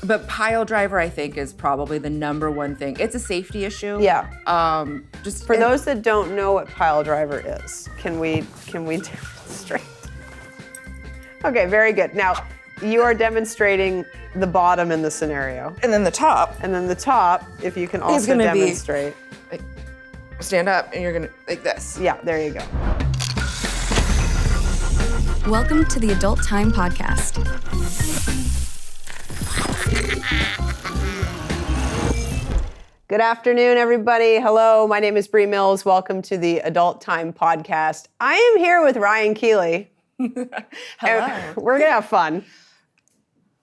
But pile driver, I think, is probably the number one thing. It's a safety issue. Yeah. Just For those that don't know what pile driver is, can we demonstrate? Okay, very good. Now, you are demonstrating the bottom in the scenario. And then the top. And then the top, if you can also gonna be- demonstrate. Stand up and you're gonna, like this. Yeah, there you go. Welcome to the Adult Time Podcast. Good afternoon, everybody. Hello, my name is Bree Mills. Welcome to the Adult Time Podcast. I am here with Ryan Keely. Hello. We're gonna have fun.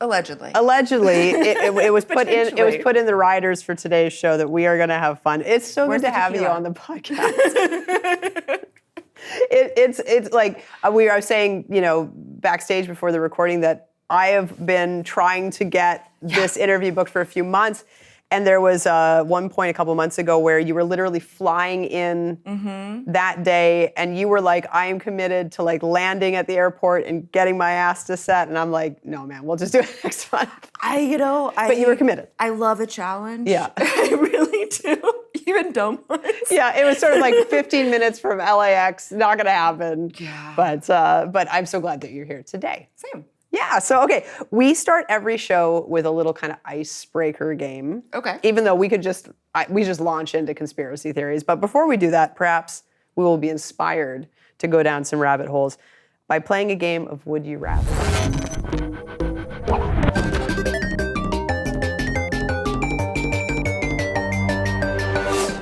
Allegedly. Allegedly, it was put in. It was Potentially. put in the riders for today's show that we are going to have fun. It's so Where's good to the have you tequila? on the podcast. It's like I was saying, backstage before the recording that I have been trying to get this interview booked for a few months. And there was one point a couple months ago where you were literally flying in that day, and you were like, "I am committed to like landing at the airport and getting my ass to set." And I'm like, "No, man, we'll just do it next month." But you were committed. I love a challenge. Yeah. I really do. Even dumb ones. Yeah, it was sort of like 15 minutes from LAX. Not gonna happen. Yeah. But I'm so glad that you're here today. Same. Yeah, so okay, we start every show with a little kind of icebreaker game. Okay. Even though we just launch into conspiracy theories, but before we do that, perhaps we will be inspired to go down some rabbit holes by playing a game of Would You Rather.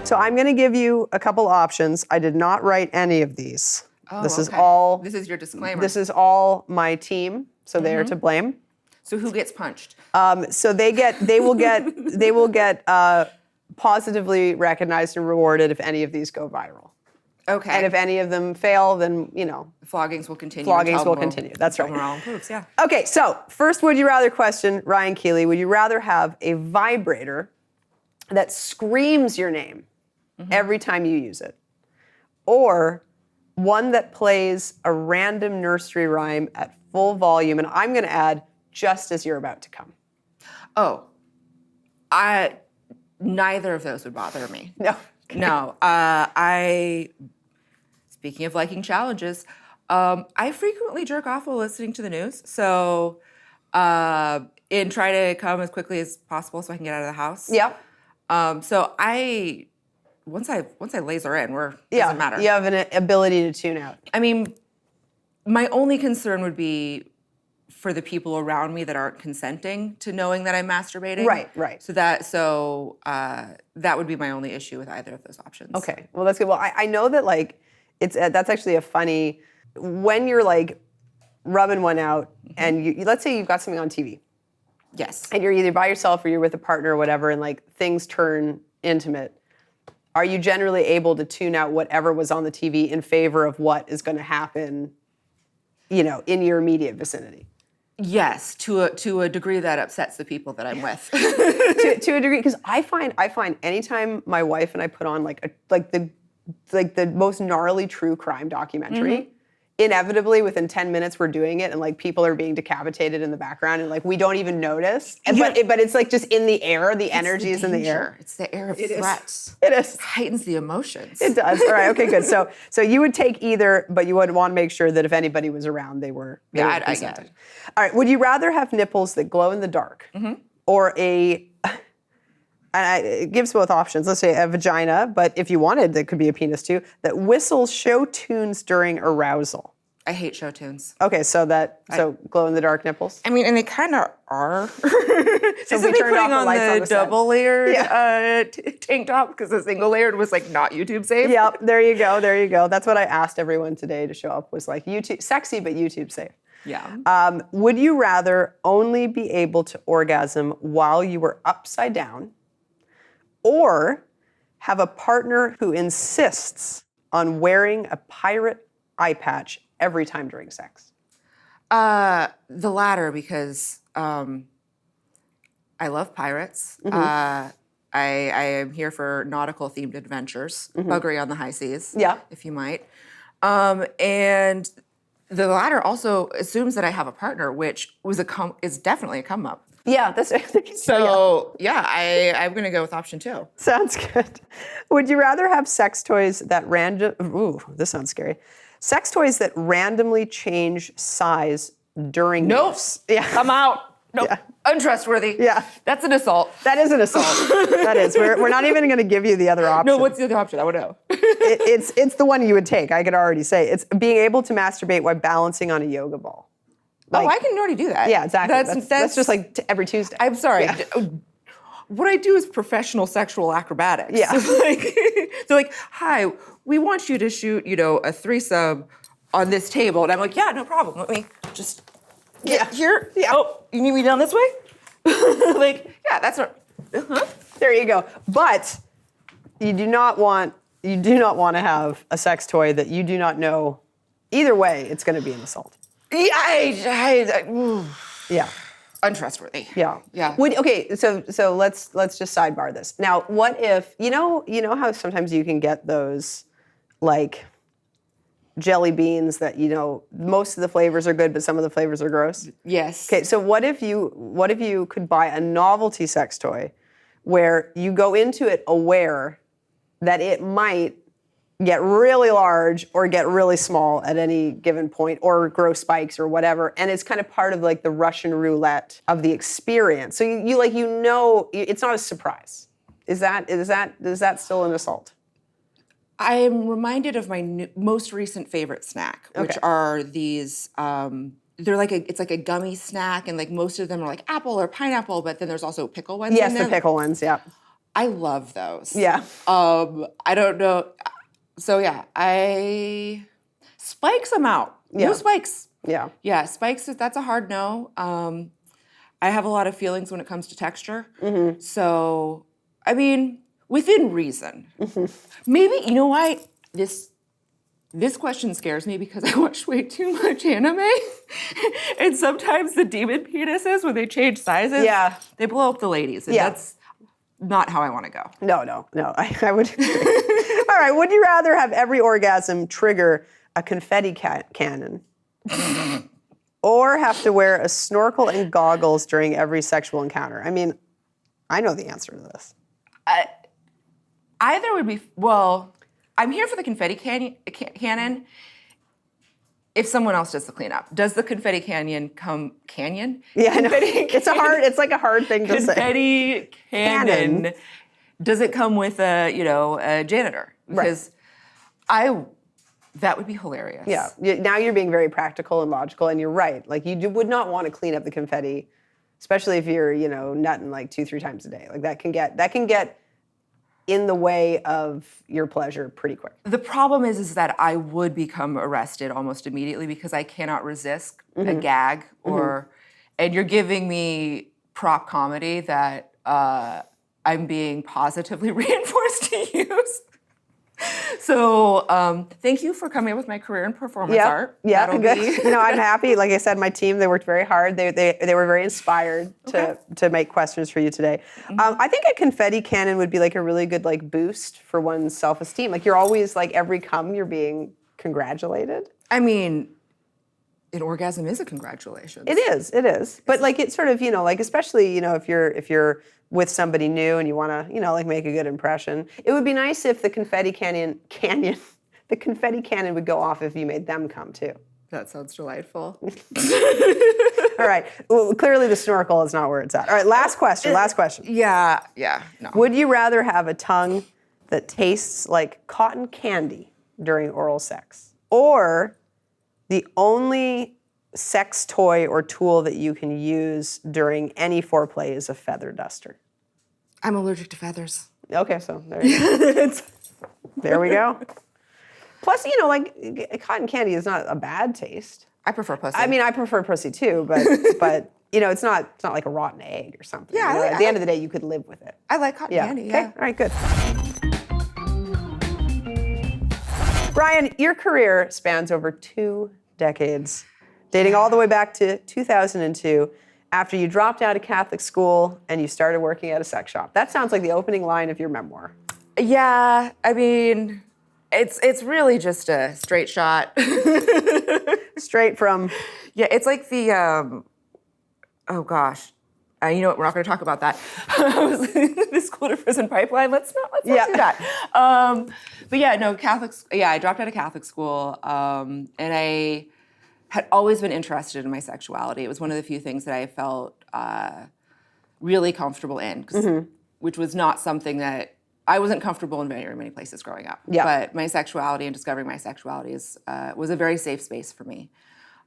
So I'm going to give you a couple options. I did not write any of these. Oh, This is okay. all. This is your disclaimer. This is all my team, so they are to blame. So who gets punched? So they will get positively recognized and rewarded if any of these go viral. Okay. And if any of them fail, then floggings will continue. Floggings until will continue. That's until right. morale improves, yeah. Okay, so first would you rather question, Ryan Keely, would you rather have a vibrator that screams your name every time you use it, or one that plays a random nursery rhyme at full volume, and I'm going to add, just as you're about to come? Oh, neither of those would bother me. No. No. Speaking of liking challenges, I frequently jerk off while listening to the news. So, and try to come as quickly as possible so I can get out of the house. Yep. So once I laser in, doesn't matter. You have an ability to tune out. I mean, my only concern would be for the people around me that aren't consenting to knowing that I'm masturbating. Right. So that would be my only issue with either of those options. Okay, well that's good. Well, I know that like that's actually a funny, when you're like rubbing one out and you let's say you've got something on TV Yes. and you're either by yourself or you're with a partner or whatever, and like things turn intimate. Are you generally able to tune out whatever was on the TV in favor of what is going to happen, in your immediate vicinity? Yes, to a degree that upsets the people that I'm with. to a degree, because I find anytime my wife and I put on the most gnarly true crime documentary, inevitably within 10 minutes we're doing it and like people are being decapitated in the background and like we don't even notice. But it's like just in the air, the energy is in the air. It's the air of threat. It is. It heightens the emotions. It does. All right. Okay. Good. So you would take either, but you would want to make sure that if anybody was around, they were. I get consenting. it. All right. Would you rather have nipples that glow in the dark, or it gives both options. Let's say a vagina, but if you wanted, that could be a penis too, that whistles show tunes during arousal? I hate show tunes. Okay. So glow in the dark nipples. I mean, and they kind of are. So we they turned off putting the on lights on the the set. double layered tank top because the single layered was like not YouTube safe. Yep. There you go. That's what I asked everyone today to show up, was like YouTube sexy but YouTube safe. Yeah. Would you rather only be able to orgasm while you were upside down, or have a partner who insists on wearing a pirate eye patch every time during sex? The latter, because I love pirates. I am here for nautical themed adventures, buggery on the high seas, if you might. And the latter also assumes that I have a partner, which is definitely a come up. Yeah, that's So yeah, I'm gonna go with option 2. sounds good. Would you rather have sex toys that this sounds scary. Sex toys that randomly change size during Nope. use. Yeah. I'm out. Nope. Yeah. Untrustworthy. Yeah. That's an assault. That is an assault. That is. We're not even going to give you the other option. No, what's the other option? I would know. It's the one you would take. I could already say it's being able to masturbate while balancing on a yoga ball. I can already do that. Yeah, exactly. That's just like every Tuesday. I'm sorry. Yeah. What I do is professional sexual acrobatics. Yeah. They're like, hi, we want you to shoot, a threesome on this table. And I'm like, yeah, no problem. Let me just get here. Yeah. Oh, you need me down this way? That's not. Uh-huh. There you go. But you do not want to have a sex toy that you do not know. Either way, it's going to be an assault. Yeah. Untrustworthy. Yeah. Yeah. So let's just sidebar this. Now, what if you know how sometimes you can get those like jelly beans that most of the flavors are good, but some of the flavors are gross? Yes. Okay, so what if you could buy a novelty sex toy where you go into it aware that it might get really large or get really small at any given point or grow spikes or whatever, and it's kind of part of like the Russian roulette of the experience. So it's not a surprise. Is that still an assault? I am reminded of my most recent favorite snack, which are these. They're it's like a gummy snack, and like most of them are like apple or pineapple, but then there's also pickle ones. Yes, in the them. pickle ones. Yeah. I love those. Yeah. I don't know. So yeah, spikes. I'm out. Yeah. No spikes. Yeah. Yeah, spikes. That's a hard no. I have a lot of feelings when it comes to texture. Mm-hmm. So I mean, within reason. Mm-hmm. Maybe why this question scares me because I watch way too much anime, and sometimes the demon penises when they change sizes, they blow up the ladies, and that's not how I want to go. No. I would agree. All right. Would you rather have every orgasm trigger a confetti cannon, or have to wear a snorkel and goggles during every sexual encounter? I mean, I know the answer to this. Either would be, I'm here for the confetti cannon if someone else does the cleanup. Does the confetti canyon come canyon? Yeah, I know. It's like a hard thing to say. Confetti cannon. Does it come with a janitor? Because that would be hilarious. Yeah. Now you're being very practical and logical, and you're right. Like you would not want to clean up the confetti, especially if you're nutting like 2-3 times a day. Like that can get in the way of your pleasure pretty quick. The problem is that I would become arrested almost immediately because I cannot resist a gag and you're giving me prop comedy that I'm being positively reinforced to use. So thank you for coming up with my career in performance art. Yeah, That'll good. be- I'm happy. Like I said, my team, they worked very hard. They were very inspired to make questions for you today. I think a confetti cannon would be like a really good like boost for one's self-esteem. Like you're always like every come you're being congratulated. I mean, an orgasm is a congratulations. It is. But like it's sort of, like especially, if you're with somebody new and you want to, like make a good impression. It would be nice if the confetti cannon would go off if you made them come too. That sounds delightful. All right. Well, clearly the snorkel is not where it's at. All right, last question. Yeah, no. Would you rather have a tongue that tastes like cotton candy during oral sex, or the only sex toy or tool that you can use during any foreplay is a feather duster? I'm allergic to feathers. Okay, so there you go. There we go. Plus, like cotton candy is not a bad taste. I prefer pussy. I mean, I prefer pussy too, but it's not like a rotten egg or something. Yeah, at the end of the day, you could live with it. I like cotton candy, Okay, all right, good. Ryan, your career spans over 2 decades, dating all the way back to 2002, after you dropped out of Catholic school and you started working at a sex shop. That sounds like the opening line of your memoir. Yeah, I mean, it's really just a straight shot. Straight from... Yeah, it's like the, oh gosh, you know what? We're not going to talk about that. The school to prison pipeline. Let's not do that. But yeah, no, Catholics. Yeah, I dropped out of Catholic school, and I had always been interested in my sexuality. It was one of the few things that I felt really comfortable in, which was not something that I wasn't comfortable in very many places growing up. Yeah. But my sexuality and discovering my sexuality was a very safe space for me.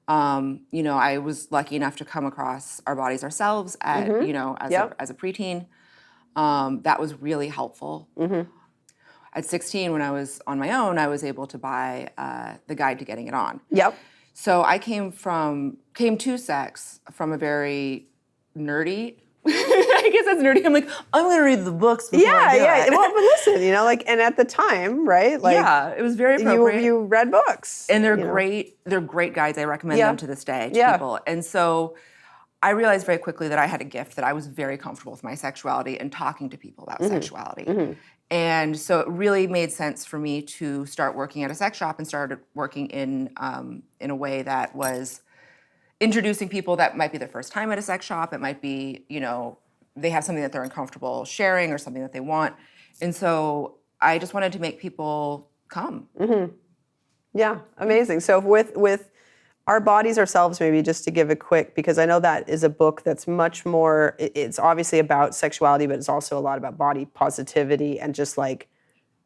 You know, I was lucky enough to come across Our Bodies Ourselves at, you know, as a preteen. That was really helpful. At 16, when I was on my own, I was able to buy The Guide to Getting It On. Yep. So I came to sex from a very nerdy. I guess that's nerdy. I'm like, I'm going to read the books before I do it. Well, but listen, you know, like, and at the time, right? Like, yeah, it was very appropriate. You read books. And they're great. They're great guides. I recommend them to this day to people. And so I realized very quickly that I had a gift, that I was very comfortable with my sexuality and talking to people about sexuality. And so it really made sense for me to start working at a sex shop and started working in a way that was introducing people that might be their first time at a sex shop. It might be, you know, they have something that they're uncomfortable sharing or something that they want. And so I just wanted to make people come. Yeah, amazing. So with Our Bodies Ourselves, maybe just to give a quick, because I know that is a book that's much more, it's obviously about sexuality, but it's also a lot about body positivity and just like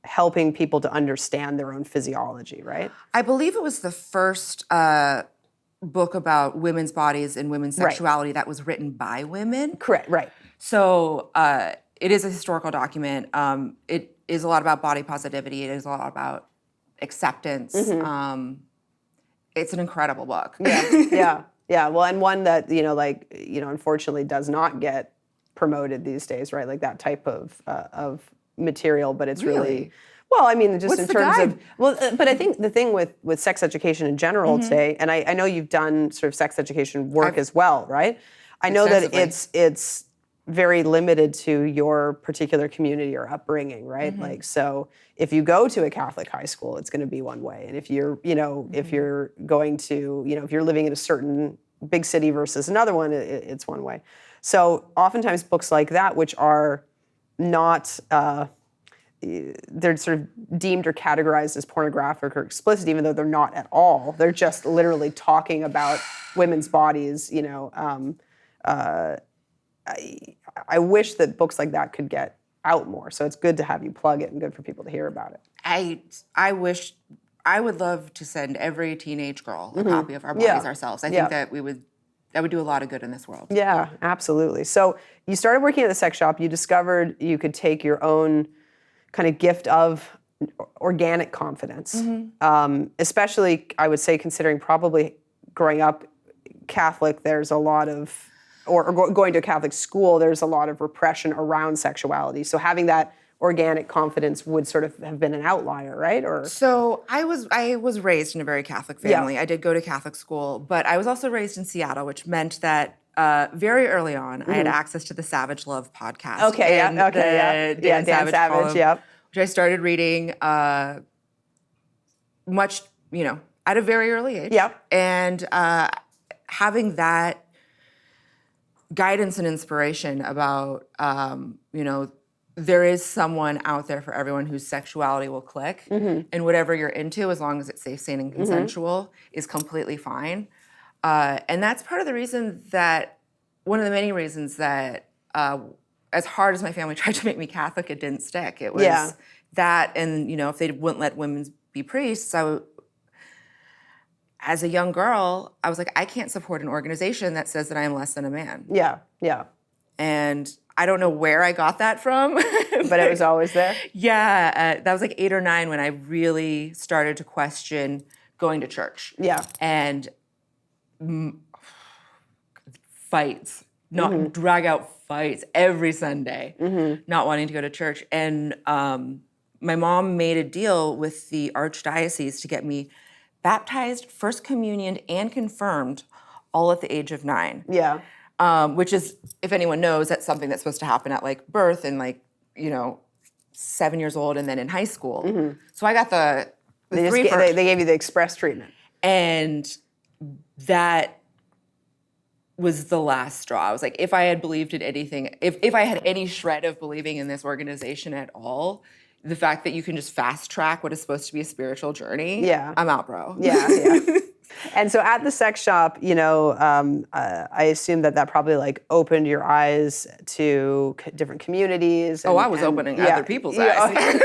helping people to understand their own physiology, right? I believe it was the first book about women's bodies and women's sexuality that was written by women. Correct, right. So it is a historical document. It is a lot about body positivity. It is a lot about acceptance. It's an incredible book. Yeah. Well, and one that, you know, like, you know, unfortunately does not get promoted these days, right? Like that type of material, but it's really well, I mean, just What's in the terms guide? of, well, but I think the thing with sex education in general today, and I know you've done sort of sex education work as well, right? I know that it's very limited to your particular community or upbringing, right? Like, so if you go to a Catholic high school, it's going to be one way. And if you're, you know, if you're going to, you know, if you're living in a certain big city versus another one, it's one way. So oftentimes books like that, which are not, they're sort of deemed or categorized as pornographic or explicit, even though they're not at all. They're just literally talking about women's bodies, you know. I wish that books like that could get out more. So it's good to have you plug it and good for people to hear about it. I wish, I would love to send every teenage girl a copy of Our Bodies Ourselves. I think that that would do a lot of good in this world. Yeah, absolutely. So you started working at the sex shop. You discovered you could take your own kind of gift of organic confidence, especially, I would say, considering probably growing up Catholic, there's a lot of, or going to a Catholic school, there's a lot of repression around sexuality. So having that organic confidence would sort of have been an outlier, right? Or so I was raised in a very Catholic family. I did go to Catholic school, but I was also raised in Seattle, which meant that very early on, I had access to the Savage Love podcast. Dan Savage, which I started reading much, you know, at a very early age. And having that guidance and inspiration about, you know, there is someone out there for everyone whose sexuality will click, and whatever you're into, as long as it's safe, sane, and consensual, is completely fine. And that's part of the reason that, one of the many reasons that, as hard as my family tried to make me Catholic, it didn't stick. It was that, and, you know, if they wouldn't let women be priests, as a young girl, I was like, I can't support an organization that says that I am less than a man. And I don't know where I got that from. But it was always there? Yeah, that was like 8 or 9 when I really started to question going to church. And fights, not drag out fights every Sunday, not wanting to go to church. And my mom made a deal with the archdiocese to get me baptized, first communioned, and confirmed all at the age of 9. Which is, if anyone knows, that's something that's supposed to happen at like birth and like, you know, 7 years old and then in high school. So I got the they gave you the express treatment. And that was the last straw. I was like, if I had believed in anything, if I had any shred of believing in this organization at all, the fact that you can just fast track what is supposed to be a spiritual journey, Yeah. I'm out, bro. Yeah. And so at the sex shop, I assume that probably like opened your eyes to different communities. I was opening other people's eyes.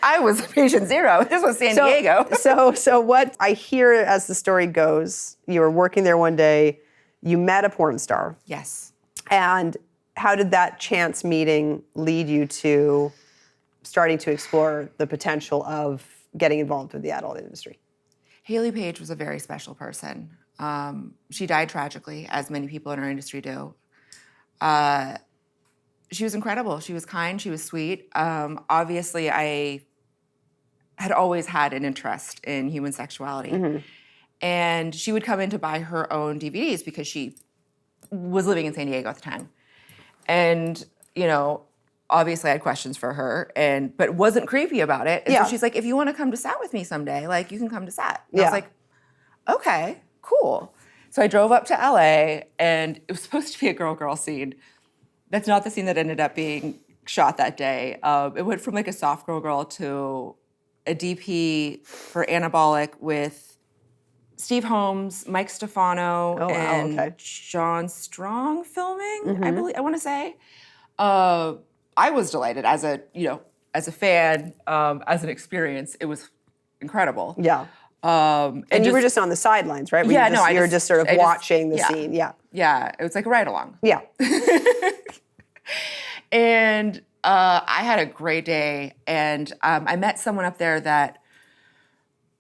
I was patient zero. This was San Diego. So what I hear as the story goes, you were working there one day, you met a porn star. Yes. And how did that chance meeting lead you to starting to explore the potential of getting involved with the adult industry? Haley Page was a very special person. She died tragically, as many people in our industry do. She was incredible. She was kind. She was sweet. Obviously, I had always had an interest in human sexuality. And she would come in to buy her own DVDs because she was living in San Diego at the time. And, obviously I had questions for her, but wasn't creepy about it. And so she's like, if you want to come to set with me someday, like, you can come to set. And I was like, okay, cool. So I drove up to LA, and it was supposed to be a girl-girl scene. That's not the scene that ended up being shot that day. It went from like a soft girl to a DP for Anabolic with Steve Holmes, Mike Stefano, and John Strong filming, I want to say. I was delighted as a fan, as an experience. It was incredible. Yeah. And you were just on the sidelines, right? You were just sort of watching the scene. Yeah. Yeah, it was like a ride along. Yeah. And I had a great day, and I met someone up there that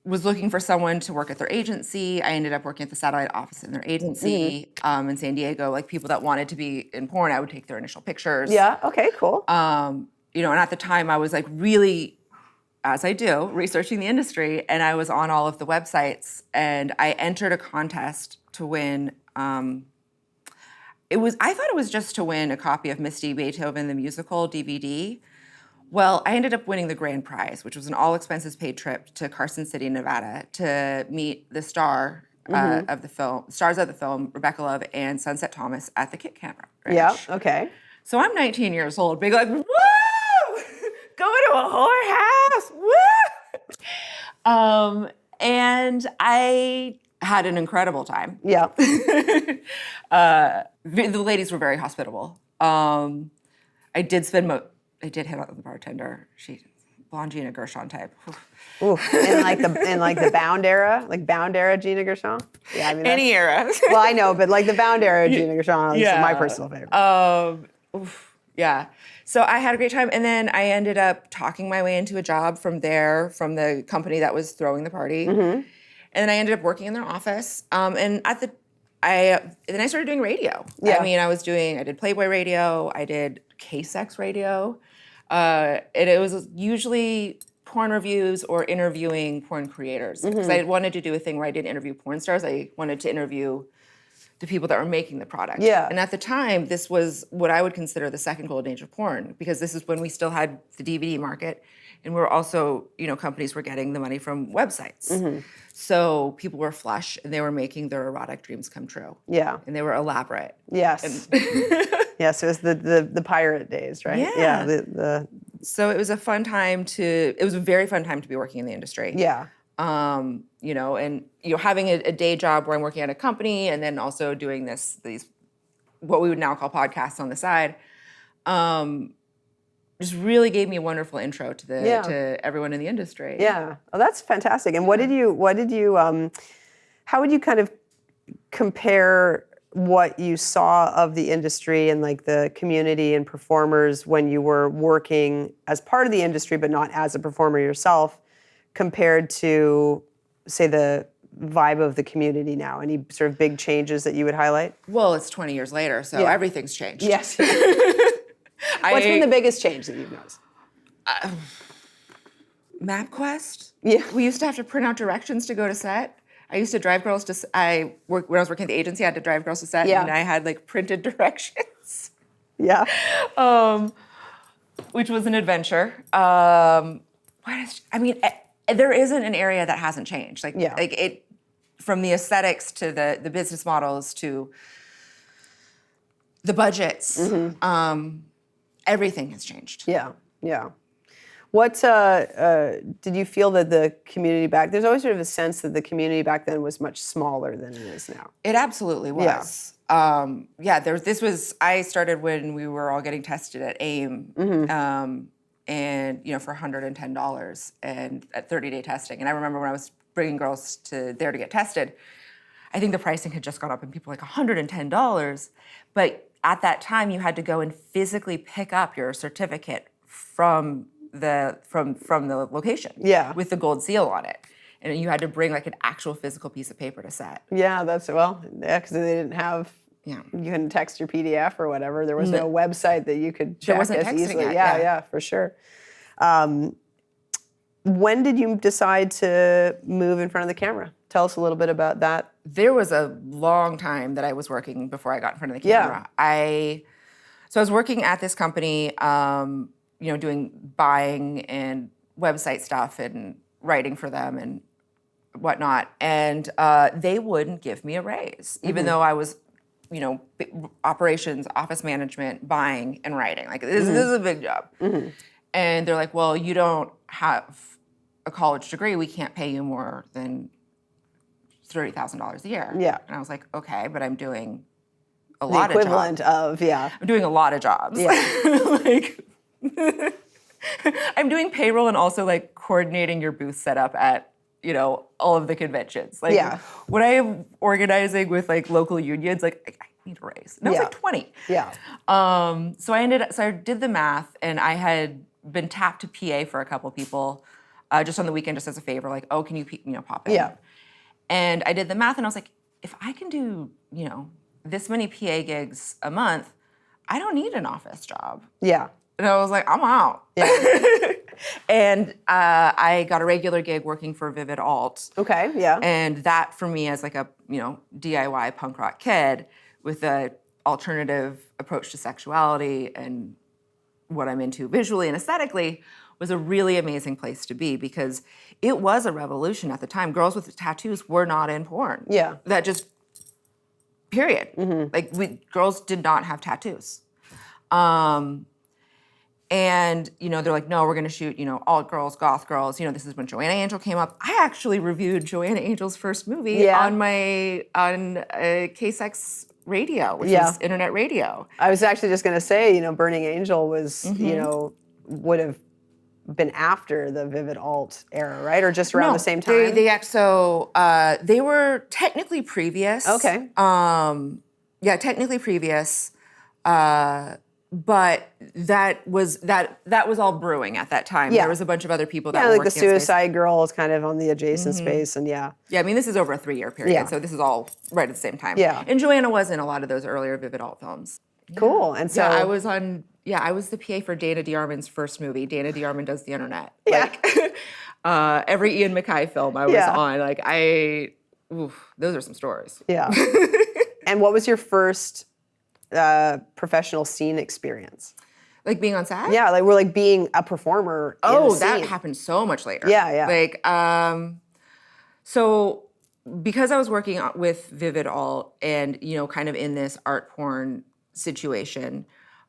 was looking for someone to work at their agency. I ended up working at the satellite office in their agency in San Diego. Like, people that wanted to be in porn, I would take their initial pictures. Yeah, okay, cool. And at the time I was like really, as I do, researching the industry, and I was on all of the websites, and I entered a contest to win. I thought it was just to win a copy of Misty Beethoven the Musical DVD. Well, I ended up winning the grand prize, which was an all-expenses-paid trip to Carson City, Nevada, to meet the stars of the film, Rebecca Love and Sunset Thomas, at the Kit Kat Ranch. Yeah, okay. So I'm 19 years old, being like, woo! Going to a whorehouse, woo! And I had an incredible time. Yeah. The ladies were very hospitable. I did hit on the bartender. She, blonde Gina Gershon type. Oof. In like the Bound era Gina Gershon. Yeah, I mean, any era. Well, I know, but like the Bound era Gina Gershon is my personal favorite. Yeah. So I had a great time, and then I ended up talking my way into a job from the company that was throwing the party, and then I ended up working in their office. And then I started doing radio. Yeah. I mean, I did Playboy radio, I did K-Sex radio, and it was usually porn reviews or interviewing porn creators, because I wanted to do a thing where I didn't interview porn stars. I wanted to interview the people that were making the product. Yeah. And at the time, this was what I would consider the second golden age of porn, because this is when we still had the DVD market, and we were also, companies were getting the money from websites. So people were flush, and they were making their erotic dreams come true. Yeah. And they were elaborate. Yes. Yes, it was the pirate days, right? Yeah. Yeah. So it was a very fun time to be working in the industry. Yeah. And having a day job where I'm working at a company, and then also doing these what we would now call podcasts on the side, just really gave me a wonderful intro to everyone in the industry. Yeah. Oh, that's fantastic. And how would you kind of compare what you saw of the industry and like the community and performers when you were working as part of the industry but not as a performer yourself, compared to, say, the vibe of the community now? Any sort of big changes that you would highlight? Well, it's 20 years later, so everything's changed. Yes. What's been the biggest change that you've noticed? MapQuest. Yeah. We used to have to print out directions to go to set. I used to drive girls to. When I was working at the agency, I had to drive girls to set, and I had like printed directions. Yeah. Which was an adventure. There isn't an area that hasn't changed. From the aesthetics to the business models to the budgets, everything has changed. Yeah, yeah. What did you feel that the community back? There's always sort of a sense that the community back then was much smaller than it is now. It absolutely was. I started when we were all getting tested at AIM, and for $110 and at 30-day testing. And I remember when I was bringing girls there to get tested, I think the pricing had just gone up and people were like $110. But at that time, you had to go and physically pick up your certificate from the location, with the gold seal on it, and you had to bring like an actual physical piece of paper to set. Yeah, because they didn't have. Yeah. You couldn't text your PDF or whatever. There was no website that you could check as easily. Yeah, for sure. When did you decide to move in front of the camera? Tell us a little bit about that. There was a long time that I was working before I got in front of the camera. I was working at this company, doing buying and website stuff and writing for them and whatnot. And they wouldn't give me a raise, even though I was, operations, office management, buying, and writing. Like, this is a big job. And they're like, well, you don't have a college degree. We can't pay you more than $30,000 a year. Yeah. And I was like, okay, but I'm doing a lot of jobs. The equivalent of, I'm doing a lot of jobs. Yeah. I'm doing payroll and also like coordinating your booth setup at, all of the conventions. Like when I am organizing with like local unions, like I need a raise. And I was like 20. Yeah. So I did the math, and I had been tapped to PA for a couple people just on the weekend, just as a favor, like, oh, can you pop in? Yeah. And I did the math, and I was like, if I can do, this many PA gigs a month, I don't need an office job. Yeah. And I was like, I'm out. Yeah. And I got a regular gig working for Vivid Alt. Okay, yeah. And that for me as like a, DIY punk rock kid with an alternative approach to sexuality and what I'm into visually and aesthetically was a really amazing place to be, because it was a revolution at the time. Girls with tattoos were not in porn. Yeah. That just, period. Like, girls did not have tattoos. And, they're like, no, we're going to shoot, alt girls, goth girls. This is when Joanna Angel came up. I actually reviewed Joanna Angel's first movie on KSEX radio, which is internet radio. I was actually just going to say, Burning Angel was, would have been after the Vivid Alt era, right? Or just around the same time? They were technically previous. Okay. Technically previous. But that was all brewing at that time. Yeah. There was a bunch of other people that were like working the Suicide Girl is kind of on the adjacent space, and Yeah, I mean, this is over a 3-year period, so this is all right at the same time. Yeah. And Joanna was in a lot of those earlier Vivid Alt films. Cool. And so I was the PA for Dana DeArmond's first movie. Dana DeArmond Does the Internet. Yeah. Like, every Ian MacKaye film I was on, like those are some stories. Yeah. And what was your first professional scene experience? Like being on set? Yeah, like we're like being a performer in a scene. That happened so much later. Yeah. Like, so because I was working with Vivid Alt and, kind of in this art porn situation,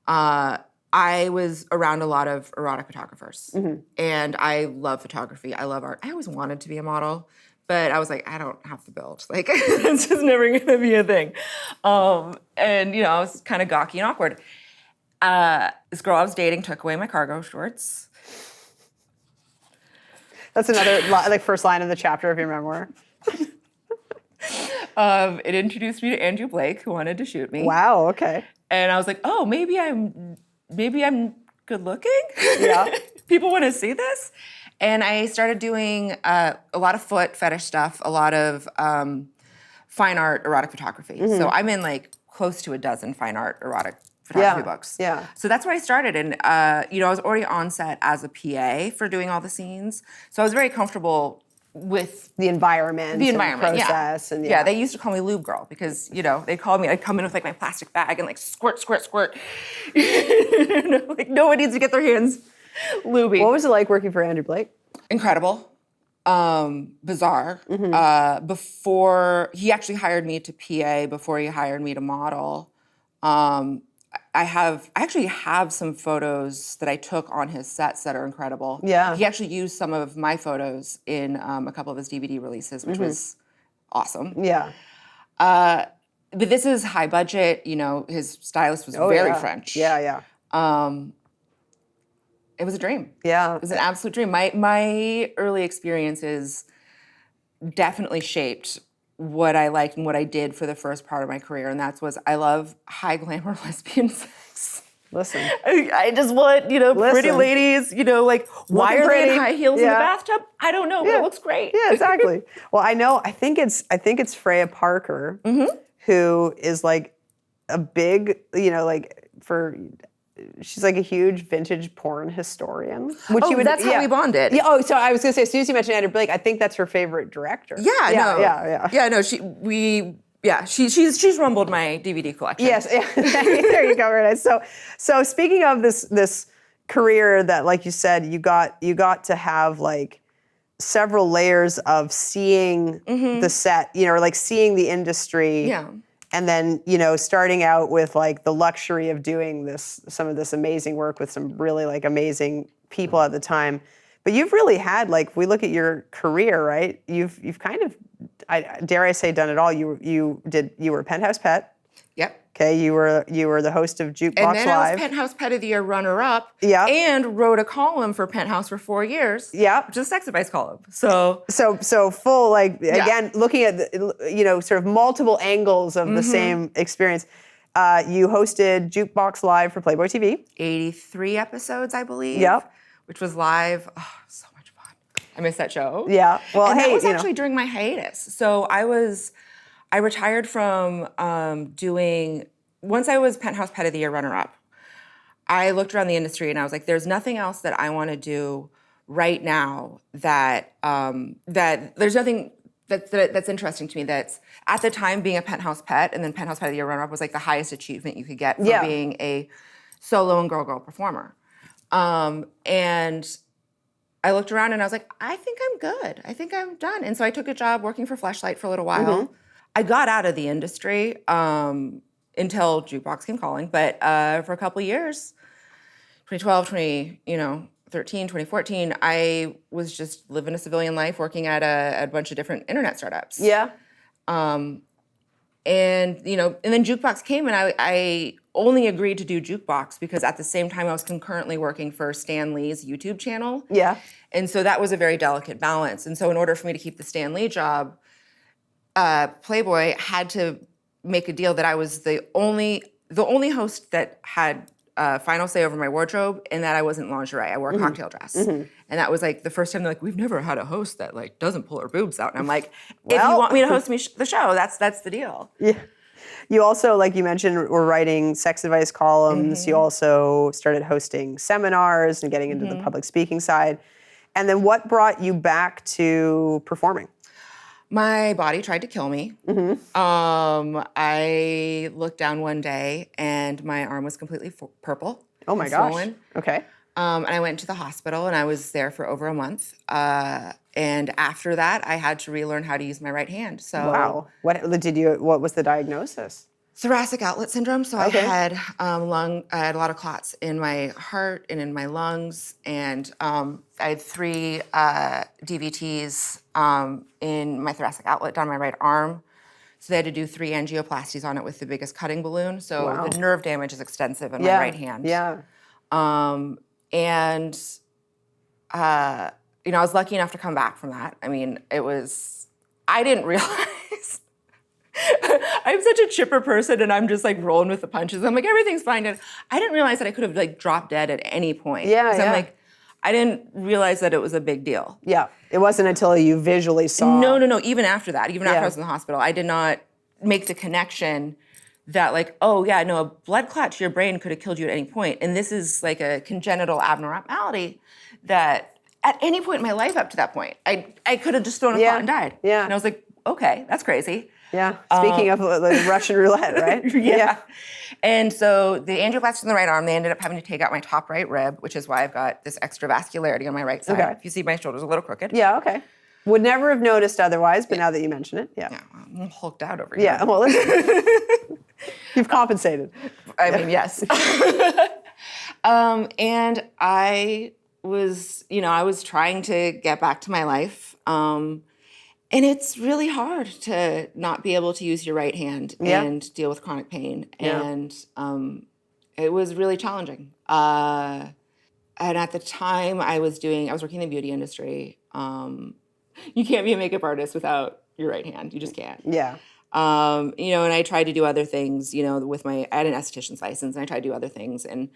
I was around a lot of erotic photographers. And I love photography. I love art. I always wanted to be a model. But I was like, I don't have the build. Like, it's just never going to be a thing. And, I was kind of gawky and awkward. This girl I was dating took away my cargo shorts. That's another, first line of the chapter of your memoir. It introduced me to Andrew Blake, who wanted to shoot me. Wow, okay. And I was like, oh, maybe I'm good looking? Yeah. People want to see this? And I started doing a lot of foot fetish stuff, a lot of fine art erotic photography. So I'm in like close to a dozen fine art erotic photography books. Yeah. So that's where I started. And, I was already on set as a PA for doing all the scenes. So I was very comfortable with the environment, the process. And they used to call me lube girl because, they'd call me, I'd come in with like my plastic bag and like squirt, squirt, squirt. Like no one needs to get their hands lubey. What was it like working for Andrew Blake? Incredible. Bizarre. Before he actually hired me to PA, before he hired me to model, I actually have some photos that I took on his sets that are incredible. Yeah. He actually used some of my photos in a couple of his DVD releases, which was awesome. Yeah. But this is high budget. His stylist was very French. Yeah. It was a dream. Yeah. It was an absolute dream. My early experiences definitely shaped what I liked and what I did for the first part of my career, and I love high glamour lesbian sex. Listen. I just want, pretty ladies, why are they in high heels in the bathtub? I don't know, but it looks great. Yeah, exactly. Well, I think it's Freya Parker, who is like a big, she's like a huge vintage porn historian. Which that's how we bonded. Yeah. Oh, so I was gonna say, as soon as you mentioned Andrew Blake, I think that's her favorite director. She's rumbled my DVD collection. Yes, there you go. Right. So speaking of this career that, like you said, you got to have like several layers of seeing the set, or like seeing the industry. Yeah. And then, starting out with like the luxury of doing some of this amazing work with some really like amazing people at the time. But you've really had, like, if we look at your career, right? You've kind of, dare I say, done it all. You were Penthouse Pet. Yep. Okay, you were the host of Jukebox And then Live. I was Penthouse Pet of the Year runner-up. Yeah. And wrote a column for Penthouse for 4 years. Yeah. Which is a sex advice column. So full, like, again, looking at sort of multiple angles of the same experience. You hosted Jukebox Live for Playboy TV. 83 episodes, I believe. Yep. Which was live. Oh, so much fun. I missed that show. Yeah. Well, and hey, that was actually during my hiatus. So I retired from once I was Penthouse Pet of the Year runner-up, I looked around the industry and I was like, there's nothing else that I want to do right now that there's nothing that's interesting to me. That's at the time being a Penthouse Pet and then Penthouse Pet of the Year runner-up was like the highest achievement you could get for being a solo and girl performer. And I looked around and I was like, I think I'm good. I think I'm done. And so I took a job working for Fleshlight for a little while. I got out of the industry until Jukebox came calling, but for a couple of years, 2012, 2013, 2014, I was just living a civilian life, working at a bunch of different internet startups. Yeah. And then Jukebox came, and I only agreed to do Jukebox because at the same time I was concurrently working for Stan Lee's YouTube channel. Yeah. And so that was a very delicate balance. And so in order for me to keep the Stan Lee job, Playboy had to make a deal that I was the only host that had final say over my wardrobe, and that I wasn't lingerie. I wore a cocktail dress. And that was like the first time they're like, we've never had a host that like doesn't pull her boobs out. And I'm like, if you want me to host the show, that's the deal. Yeah. You also, like you mentioned, were writing sex advice columns. You also started hosting seminars and getting into the public speaking side. And then what brought you back to performing? My body tried to kill me. I looked down one day and my arm was completely purple. Oh my gosh. Swollen. Okay. And I went to the hospital and I was there for over a month. And after that, I had to relearn how to use my right hand. So wow. What was the diagnosis? Thoracic outlet syndrome. So Okay. I had a lot of clots in my heart and in my lungs, and I had 3 DVTs in my thoracic outlet down my right arm. So they had to do 3 angioplasties on it with the biggest cutting balloon. So the nerve damage is extensive in my right hand. Yeah. I was lucky enough to come back from that. I mean, I didn't realize. I'm such a chipper person, and I'm just like rolling with the punches. I'm like, everything's fine. And I didn't realize that I could have like dropped dead at any point. Yeah, yeah. I'm like, I didn't realize that it was a big deal. Yeah. It wasn't until you visually saw. No. Even after that, even after I was in the hospital, I did not make the connection that like, oh yeah, no, a blood clot to your brain could have killed you at any point. And this is like a congenital abnormality that at any point in my life up to that point, I could have just thrown a clot and died. Yeah. And I was like, okay, that's crazy. Yeah. Speaking of like Russian roulette, right? Yeah. And so the angioplasty in the right arm, they ended up having to take out my top right rib, which is why I've got this extra vascularity on my right side. Okay. If you see my shoulder's a little crooked. Yeah, okay. Would never have noticed otherwise, but now that you mention it, yeah. Yeah, I'm hulked out over here. Yeah, well, listen. You've compensated. I mean, yes. And I was, I was trying to get back to my life. And it's really hard to not be able to use your right hand and deal with chronic pain. Yeah. And it was really challenging. And at the time I was working in the beauty industry. You can't be a makeup artist without your right hand. You just can't. Yeah. And I tried to do other things, I had an esthetician's license, and I tried to do other things, and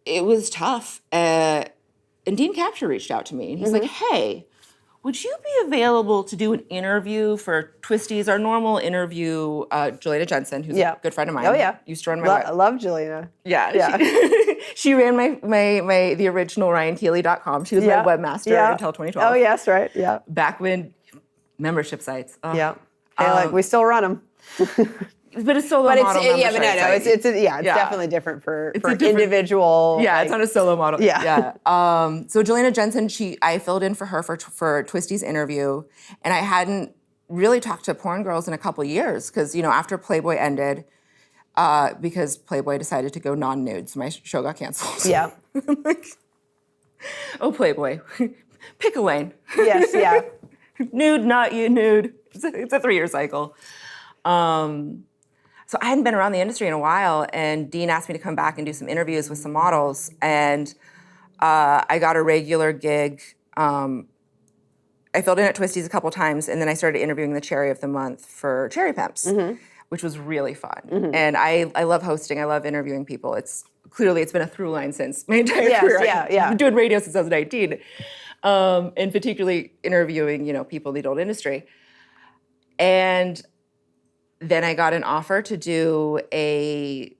it was tough. And Dean Capture reached out to me, and he's like, hey, would you be available to do an interview for Twisties? Our normal interview, Jelena Jensen, who's a good friend of mine. Oh, yeah. Used to run my I love Jelena. Yeah. She ran the original RyanKeely.com. She was my webmaster until 2012. Oh, yes, right. Yeah. Back when membership sites. Oh. Yeah. Hey, we still run them. But it's solo model membership site. It's definitely different for individual. Yeah, it's not a solo model. Yeah. So Jelena Jensen, I filled in for her for Twistie's interview, and I hadn't really talked to porn girls in a couple years because after Playboy ended, because Playboy decided to go non-nude, so my show got canceled. Yeah. I'm like, oh Playboy, pick a lane. Yes. Yeah. Nude, not you, nude. It's a 3-year cycle. So I hadn't been around the industry in a while, and Dean asked me to come back and do some interviews with some models, and I got a regular gig. I filled in at Twistie's a couple times, and then I started interviewing the Cherry of the Month for Cherry Pimps, which was really fun. And I love hosting. I love interviewing people. It's been a through line since my entire career. I've been doing radio since I was 19. And particularly interviewing, people in the adult industry. And then I got an offer to do a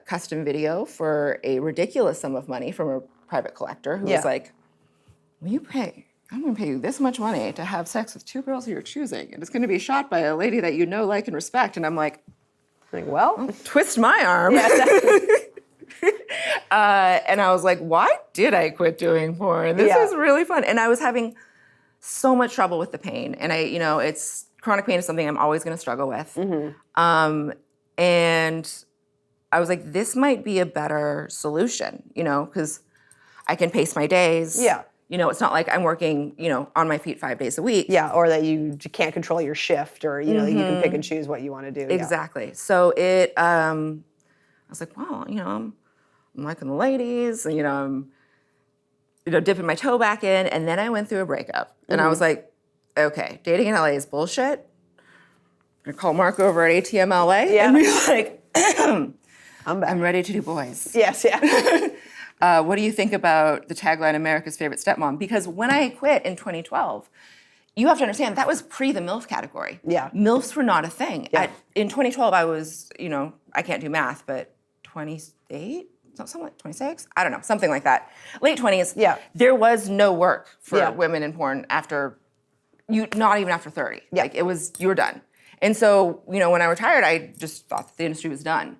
custom video for a ridiculous sum of money from a private collector who was like, I'm going to pay you this much money to have sex with 2 girls of your choosing, and it's going to be shot by a lady that you know, like, and respect. And I'm like, well, twist my arm. Yeah, and I was like, why did I quit doing porn? This is really fun. And I was having so much trouble with the pain. And chronic pain is something I'm always going to struggle with. And I was like, this might be a better solution, because I can pace my days. Yeah. It's not like I'm working, on my feet 5 days a week. Yeah, or that you can't control your shift, or, you can pick and choose what you want to do. Exactly. Yeah. So I was like, wow, I'm liking the ladies, and, I'm, dipping my toe back in. And then I went through a breakup. And I was like, okay, dating in LA is bullshit. I'm going to call Mark over at ATM LA and be like, I'm ready to do boys. Yes, yeah. What do you think about the tagline, America's Favorite Stepmom? Because when I quit in 2012, you have to understand, that was pre the MILF category. Yeah. MILFs were not a thing. Yeah. In 2012, I was, I can't do math, but 28? Something like 26? I don't know, something like that. Late 20s. Yeah. There was no work for women in porn not even after 30. Yeah. Like, you were done. And so, when I retired, I just thought that the industry was done.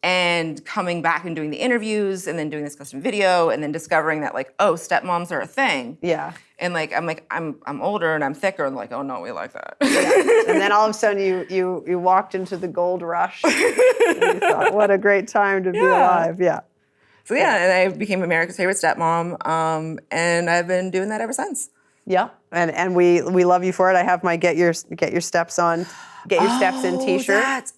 And coming back and doing the interviews and then doing this custom video and then discovering that, like, oh, stepmoms are a thing. Yeah. And I'm older and I'm thicker, and like, oh no, we like that. Yeah. And then all of a sudden you walked into the gold rush. And you thought, what a great time to be alive. Yeah. So and I became America's Favorite Stepmom, and I've been doing that ever since. Yeah, and we love you for it. I have my Get Your Steps On, Get Your Steps In T-shirt.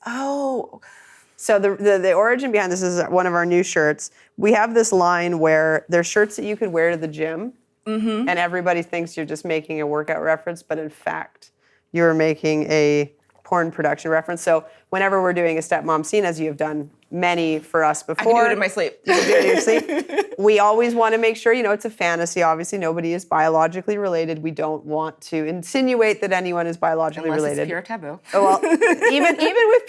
So the origin behind this is one of our new shirts. We have this line where there's shirts that you could wear to the gym, and everybody thinks you're just making a workout reference, but in fact, you're making a porn production reference. So whenever we're doing a stepmom scene, as you have done many for us before. I can do it in my sleep. You can do it in your sleep. We always want to make sure, it's a fantasy. Obviously, nobody is biologically related. We don't want to insinuate that anyone is biologically related. It's pure taboo. Oh, well, even with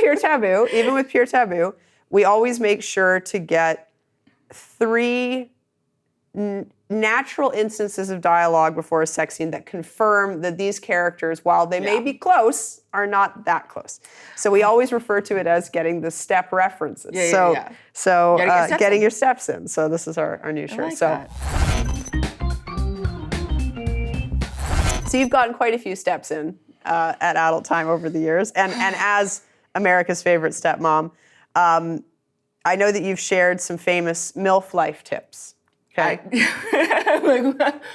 pure taboo, we always make sure to get 3 natural instances of dialogue before a sex scene that confirm that these characters, while they may be close, are not that close. So we always refer to it as getting the step references. So getting your steps in. So this is our new shirt. Like that. So you've gotten quite a few steps in at Adult Time over the years, and as America's favorite stepmom. I know that you've shared some famous MILF life tips. Okay.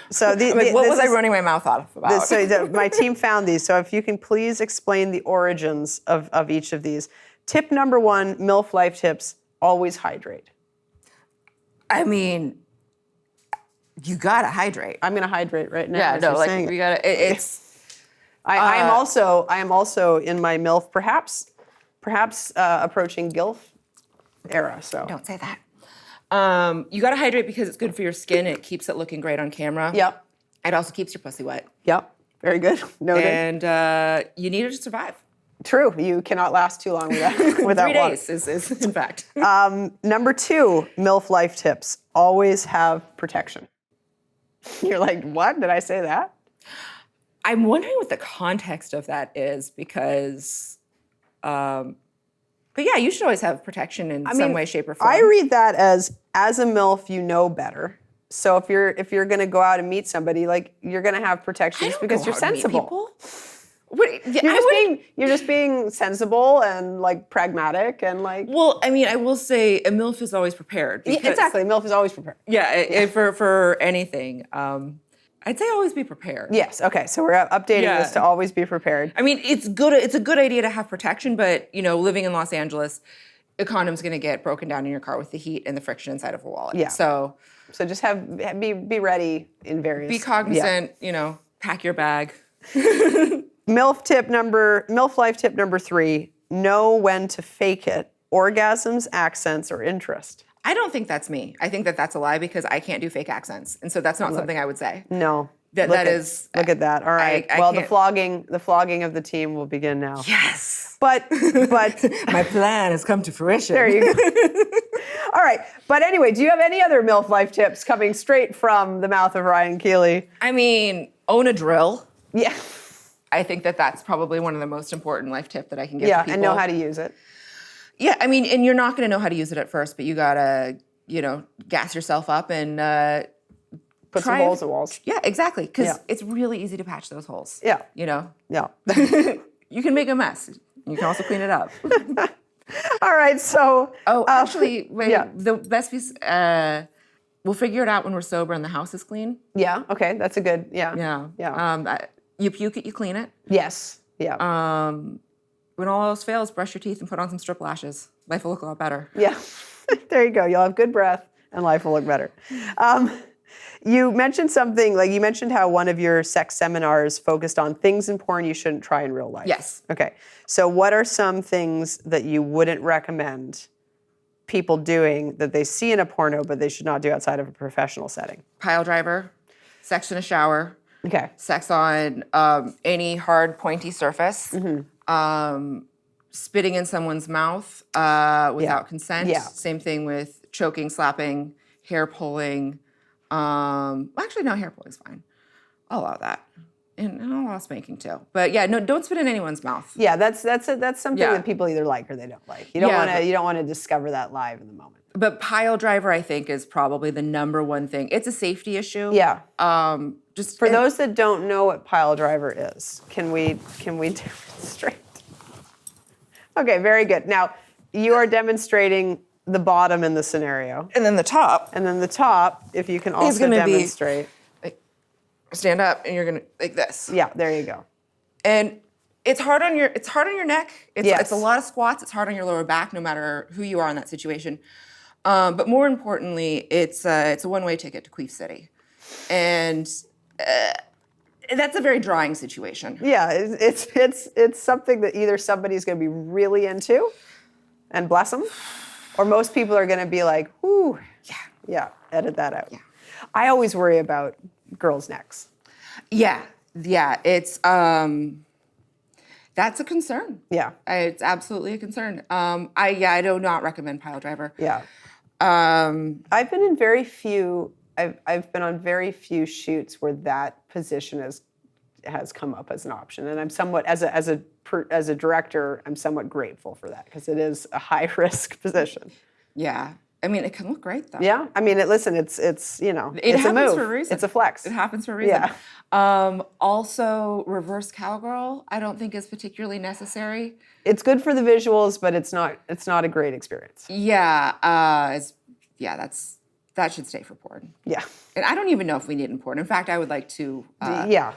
So what was I running my mouth off about? My team found these. So if you can please explain the origins of each of these. Tip number 1, MILF life tips: always hydrate. I mean, you gotta hydrate. I'm gonna hydrate right now. Yeah, as no, you're like saying we it. gotta. I am also in my MILF, perhaps approaching GILF era. So Don't say that. You gotta hydrate because it's good for your skin. It keeps it looking great on camera. Yep. It also keeps your pussy wet. Yep. Very good. Noted. And you need it to survive. True. You cannot last too long without 3 water. days is in fact. Number 2, MILF life tips: always have protection. You're like, what? Did I say that? I'm wondering what the context of that is because, but yeah, you should always have protection in some way, shape, or form. I read that as a MILF, you know better. So if you're going to go out and meet somebody, like, you're going to have protection I just don't because go you're out and meet sensible. people. What, yeah, You're just being sensible and like pragmatic and like. Well, I mean, I will say a MILF is always prepared. Yeah, because- exactly. MILF is always prepared. Yeah, for anything. I'd say always be prepared. Yes. Okay. So we're updating this to always be prepared. I mean, it's good. It's a good idea to have protection, but living in Los Angeles, a condom's going to get broken down in your car with the heat and the friction inside of a wallet. Yeah. So just be ready in various. be cognizant. Pack your bag. MILF life tip number 3: know when to fake it. Orgasms, accents, or interest. I don't think that's me. I think that that's a lie because I can't do fake accents, and so that's not something I would say. No. That is. Look at that. All right. I Well, the can't- flogging of the team will begin now. Yes. But My plan has come to fruition. there you go. All right. But anyway, do you have any other MILF life tips coming straight from the mouth of Ryan Keely? I mean, own a drill. Yeah. I think that that's probably one of the most important life tip that I can give to Yeah, people. and know how to use it. Yeah, I mean, and you're not going to know how to use it at first, but you gotta, gas yourself up and Put some holes in walls. Yeah, exactly, because Yeah. it's really easy to patch those holes. Yeah. Yeah. You can make a mess. You can also clean it up. All right. So. Actually, wait. yeah. The best piece. We'll figure it out when we're sober and the house is clean. Yeah. Okay. That's a good. Yeah. Yeah. Yeah. You puke it, you clean it. Yes. Yeah. When all else fails, brush your teeth and put on some strip lashes. Life will look a lot better. Yeah. There you go. You'll have good breath and life will look better. You mentioned something, like you mentioned how one of your sex seminars focused on things in porn you shouldn't try in real life. Yes. Okay. So what are some things that you wouldn't recommend people doing that they see in a porno but they should not do outside of a professional setting? Pile driver, sex in a shower. Okay. Sex on any hard, pointy surface, spitting in someone's mouth without consent. Yeah. Same thing with choking, slapping, hair pulling. Actually, no, hair pulling's fine. I'll allow that. And I'll allow spanking too. But yeah, no, don't spit in anyone's mouth. Yeah, that's something Yeah. that people either like or they don't like. You don't want to discover that live in the moment. But pile driver, I think, is probably the number one thing. It's a safety issue. Yeah. Just For those that don't know what pile driver is, can we demonstrate? Okay, very good. Now, you are demonstrating the bottom in the scenario. and then the top. And then the top, if you can also gonna be- demonstrate. Stand up, and you're gonna like this. Yeah, there you go. And it's hard on your neck. Yes. It's a lot of squats. It's hard on your lower back, no matter who you are in that situation. But more importantly, it's a one-way ticket to Queef City, and that's a very drawing situation. Yeah, it's something that either somebody's going to be really into, and bless them, or most people are going to be like, "Whoo, yeah, edit that out." Yeah. I always worry about girls' necks. Yeah. It's that's a concern. Yeah. It's absolutely a concern. I do not recommend pile driver. Yeah. I've been in very few. I've been on very few shoots where that position has come up as an option, and I'm somewhat as a director, I'm somewhat grateful for that because it is a high risk position. Yeah. I mean, it can look great though. Yeah, I mean, listen, it's it's a happens move. for a reason. It's a flex. It happens for a reason. Yeah. Also, reverse cowgirl, I don't think is particularly necessary. It's good for the visuals, but it's not a great experience. Yeah, that should stay for porn. Yeah. And I don't even know if we need it in porn. In fact, I would like to. Yeah.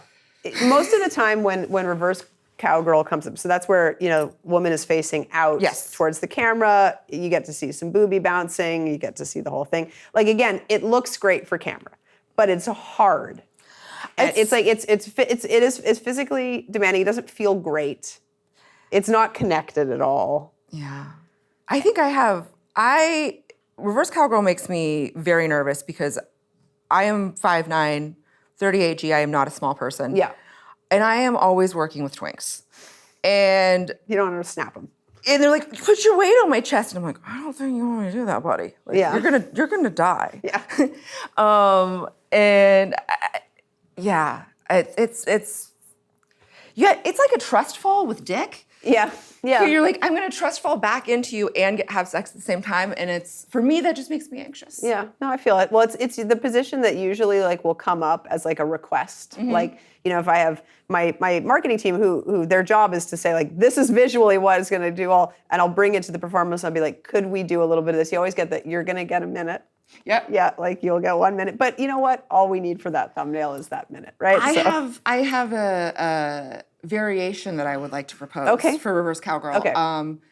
Most of the time when reverse cowgirl comes up, so that's where, woman is facing out towards the camera. You get to see some boobie bouncing. You get to see the whole thing. Like, again, it looks great for camera, but it's hard. And it is physically demanding. It doesn't feel great. It's not connected at all. Yeah. I think reverse cowgirl makes me very nervous because I am 5'9", 38 G. I am not a small person. Yeah. And I am always working with twinks. And you don't want to snap them. And they're like, put your weight on my chest. And I'm like, I don't think you want me to do that, buddy. Like, yeah. You're gonna die. Yeah. It's like a trust fall with dick. Yeah. Yeah. So you're like, I'm gonna trust fall back into you and have sex at the same time, and for me that just makes me anxious. Yeah, no, I feel it. Well, it's the position that usually will come up as a request. Mm-hmm. Like, if I have my marketing team who their job is to say this is visually what it's gonna do and I'll bring it to the performance. I'll be like, could we do a little bit of this? You always get that you're gonna get a minute. Yep. Yeah, you'll get 1 minute. But you know what? All we need for that thumbnail is that minute, right? I have a variation that I would like to propose for reverse cowgirl. Okay.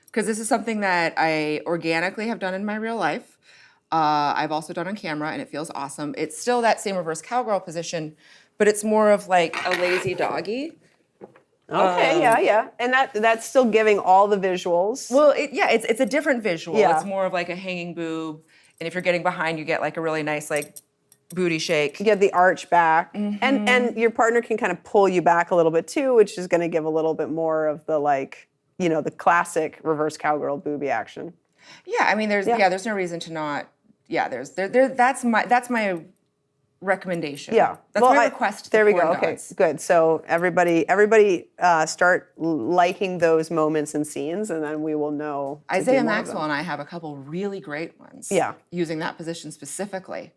Because this is something that I organically have done in my real life. I've also done on camera, and it feels awesome. It's still that same reverse cowgirl position, but it's more of like a lazy doggy. Okay, yeah. And that's still giving all the visuals. Well, it's a different visual. Yeah. It's more of like a hanging boob, and if you're getting behind, you get a really nice booty shake. You get the arch back, mm-hmm. and your partner can kind of pull you back a little bit too, which is going to give a little bit more of the the classic reverse cowgirl boobie action. Yeah, I mean, there's no reason to not. Yeah, that's my recommendation. Yeah, that's my request. To there the we go. porn Okay, gods. good. So everybody, start liking those moments and scenes, and then we will know. Isaiah Maxwell and I have a couple really great ones. Yeah, using that position specifically.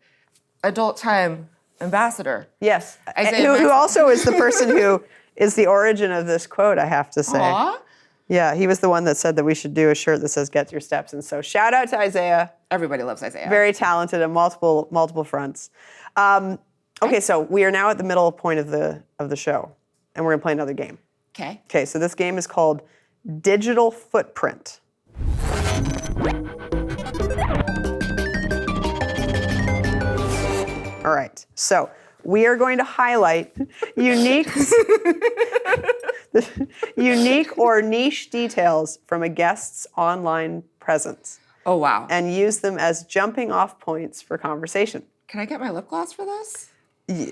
Adult Time ambassador. Yes, who also is the person who is the origin of this quote. I have to say. Aww. Yeah, he was the one that said that we should do a shirt that says "Get Your Steps," and so shout out to Isaiah. Everybody loves Isaiah. Very talented on multiple fronts. Okay, so we are now at the middle point of the show, and we're gonna play another game. Okay. Okay, so this game is called Digital Footprint. All right, so we are going to highlight unique or niche details from a guest's online presence. Oh, wow. And use them as jumping off points for conversation. Can I get my lip gloss for this?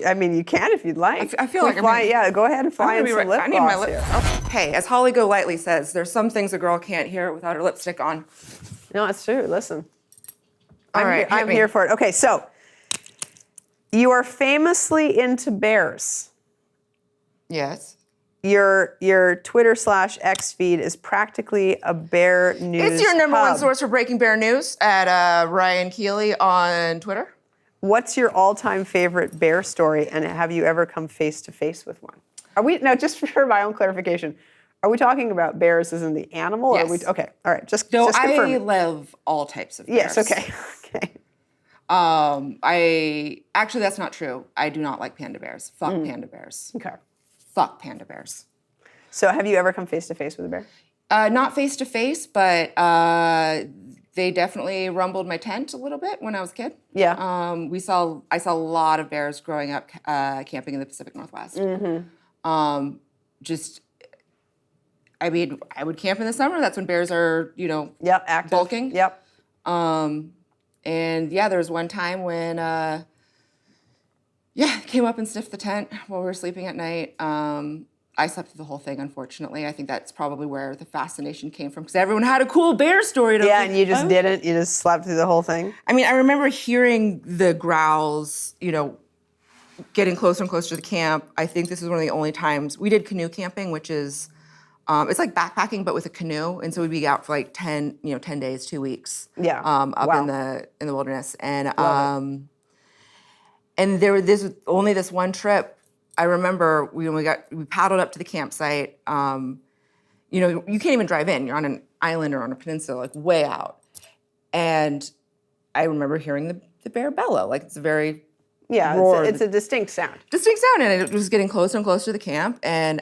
I mean, you can if you'd like. I feel like go ahead and fly in some lip gloss. I need my lip. Here. Hey, as Holly Golightly says, there's some things a girl can't hear without her lipstick on. No, it's true. Listen. I'm here for it. Okay, so you are famously into bears. Yes. Your Twitter/X feed is practically a bear news. It's your number one hub. source for breaking bear news at Ryan Keely on Twitter. What's your all-time favorite bear story, and have you ever come face to face with one? Are we now? Just for my own clarification, are we talking about bears as in the animal? Yes. Or are we, okay. All right. Just No, confirm. I love all types of bears. Yes. Okay. Okay. That's not true. I do not like panda bears. Fuck panda bears. Okay. Fuck panda bears. So, have you ever come face to face with a bear? Not face to face, but they definitely rumbled my tent a little bit when I was a kid. Yeah. I saw a lot of bears growing up camping in the Pacific Northwest. Mm-hmm. I would camp in the summer. That's when bears are, Yep. Active. bulking. Yep. And there was one time when, came up and sniffed the tent while we were sleeping at night. I slept through the whole thing, unfortunately. I think that's probably where the fascination came from, because everyone had a cool bear story to Yeah, and you just didn't. You just slept through the whole thing. I mean, I remember hearing the growls, getting closer and closer to the camp. I think this is one of the only times we did canoe camping, which is It's like backpacking, but with a canoe, and so we'd be out for like 10 days, 2 weeks. Yeah. Up Wow. in the wilderness, and Love it. and there was only this one trip. I remember we paddled up to the campsite. You can't even drive in. You're on an island or on a peninsula, like way out. And I remember hearing the bear bellow, like it's a very roar. It's a distinct sound. Distinct sound, and it was getting closer and closer to the camp. And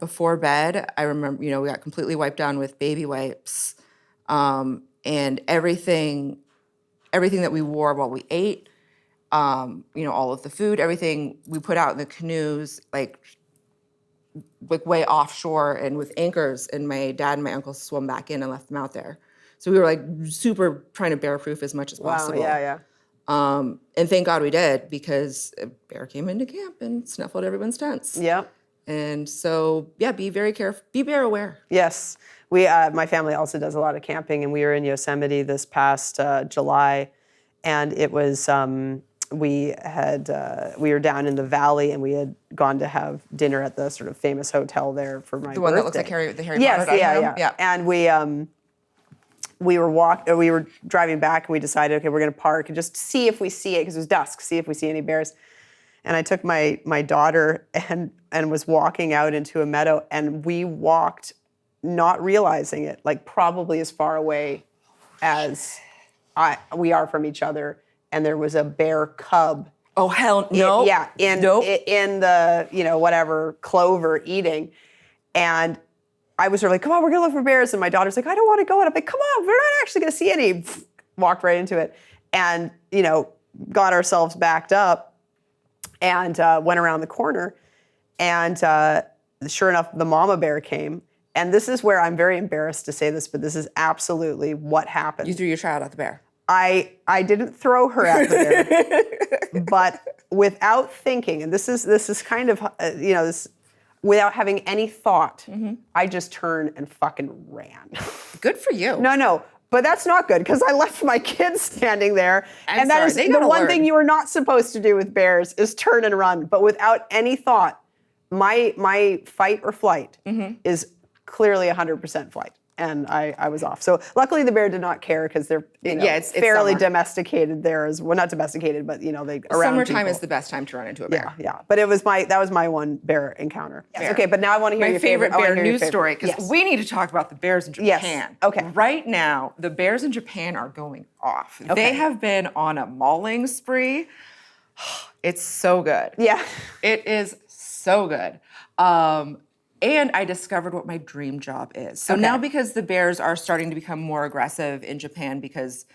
before bed, I remember, we got completely wiped down with baby wipes, and everything that we wore while we ate, all of the food, everything we put out in the canoes, like way offshore and with anchors. And my dad and my uncle swam back in and left them out there. So we were like super trying to bear proof as much as possible. Wow, yeah. And thank God we did, because a bear came into camp and snuffled everyone's tents. Yep. And so, be very careful, be bear aware. Yes. My family also does a lot of camping, and we were in Yosemite this past July, and it was, we were down in the valley, and we had gone to have dinner at the sort of famous hotel there for my birthday. The one that looks like the Harry Potter Yes, dining room? yeah. And we were driving back, and we decided, okay, we're going to park and just see if we see it, because it was dusk, see if we see any bears. And I took my daughter and was walking out into a meadow, and we walked not realizing it, like probably as far away as we are from each other, and there was a bear cub. Oh, hell no. In the, whatever, clover eating. And I was sort of like, come on, we're going to look for bears. And my daughter's like, I don't want to go. And I'm like, come on, we're not actually going to see any. Walked right into it. And, got ourselves backed up and went around the corner. And sure enough, the mama bear came. And this is where I'm very embarrassed to say this, but this is absolutely what happened. You threw your child at the bear. I didn't throw her at the bear, but without thinking, and this is kind of, this, without having any thought, I just turned and fucking ran. Good for you. No, but that's not good, because I left my kids standing there. And that is the one thing you are not supposed to do with bears, is turn and run. But without any thought, my fight or flight is clearly 100% flight. And I was off. So luckily the bear did not care, because they're it's fairly domesticated there as well. Not domesticated, but they around summertime people. is the best time to run into a bear. Yeah. But that was my one bear encounter. Yes. Okay, but now I want to hear my your favorite bear news story, because we need to talk about the bears in Japan. Yes. Okay. Right now, the bears in Japan are going off. Okay. They have been on a mauling spree. It's so good. Yeah. It is so good. And I discovered what my dream job is. So now, because the bears are starting to become more aggressive in Japan, because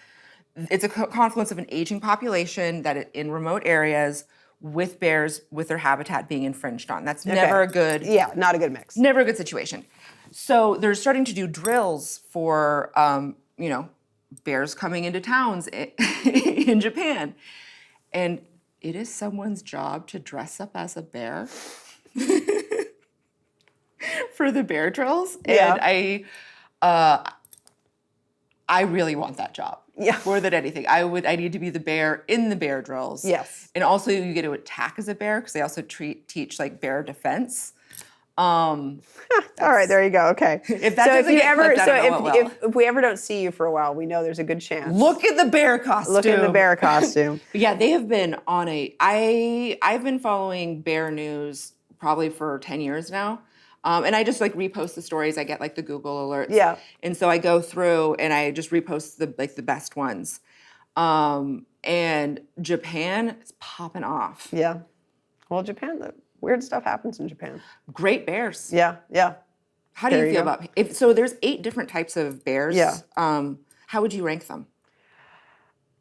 it's a confluence of an aging population that in remote areas with bears, with their habitat being infringed on. That's never a good... Yeah, not a good mix. Never a good situation. So they're starting to do drills for, bears coming into towns in Japan. And it is someone's job to dress up as a bear for the bear drills. Yeah. And I really want that job. Yeah. More than anything. I need to be the bear in the bear drills. Yes. And also you get to attack as a bear, because they also teach like bear defense. All right, there you go. Okay. If that doesn't get flipped, I don't know what will. If we ever don't see you for a while, we know there's a good chance. Look at the bear costume. Look at the bear costume. But yeah, they have been on I've been following bear news probably for 10 years now. And I just like repost the stories. I get like the Google alerts. Yeah. And so I go through and I just repost the best ones. And Japan is popping off. Yeah. Well, Japan, the weird stuff happens in Japan. Great bears. Yeah. How do you feel about so there's 8 different types of bears. Yeah. How would you rank them?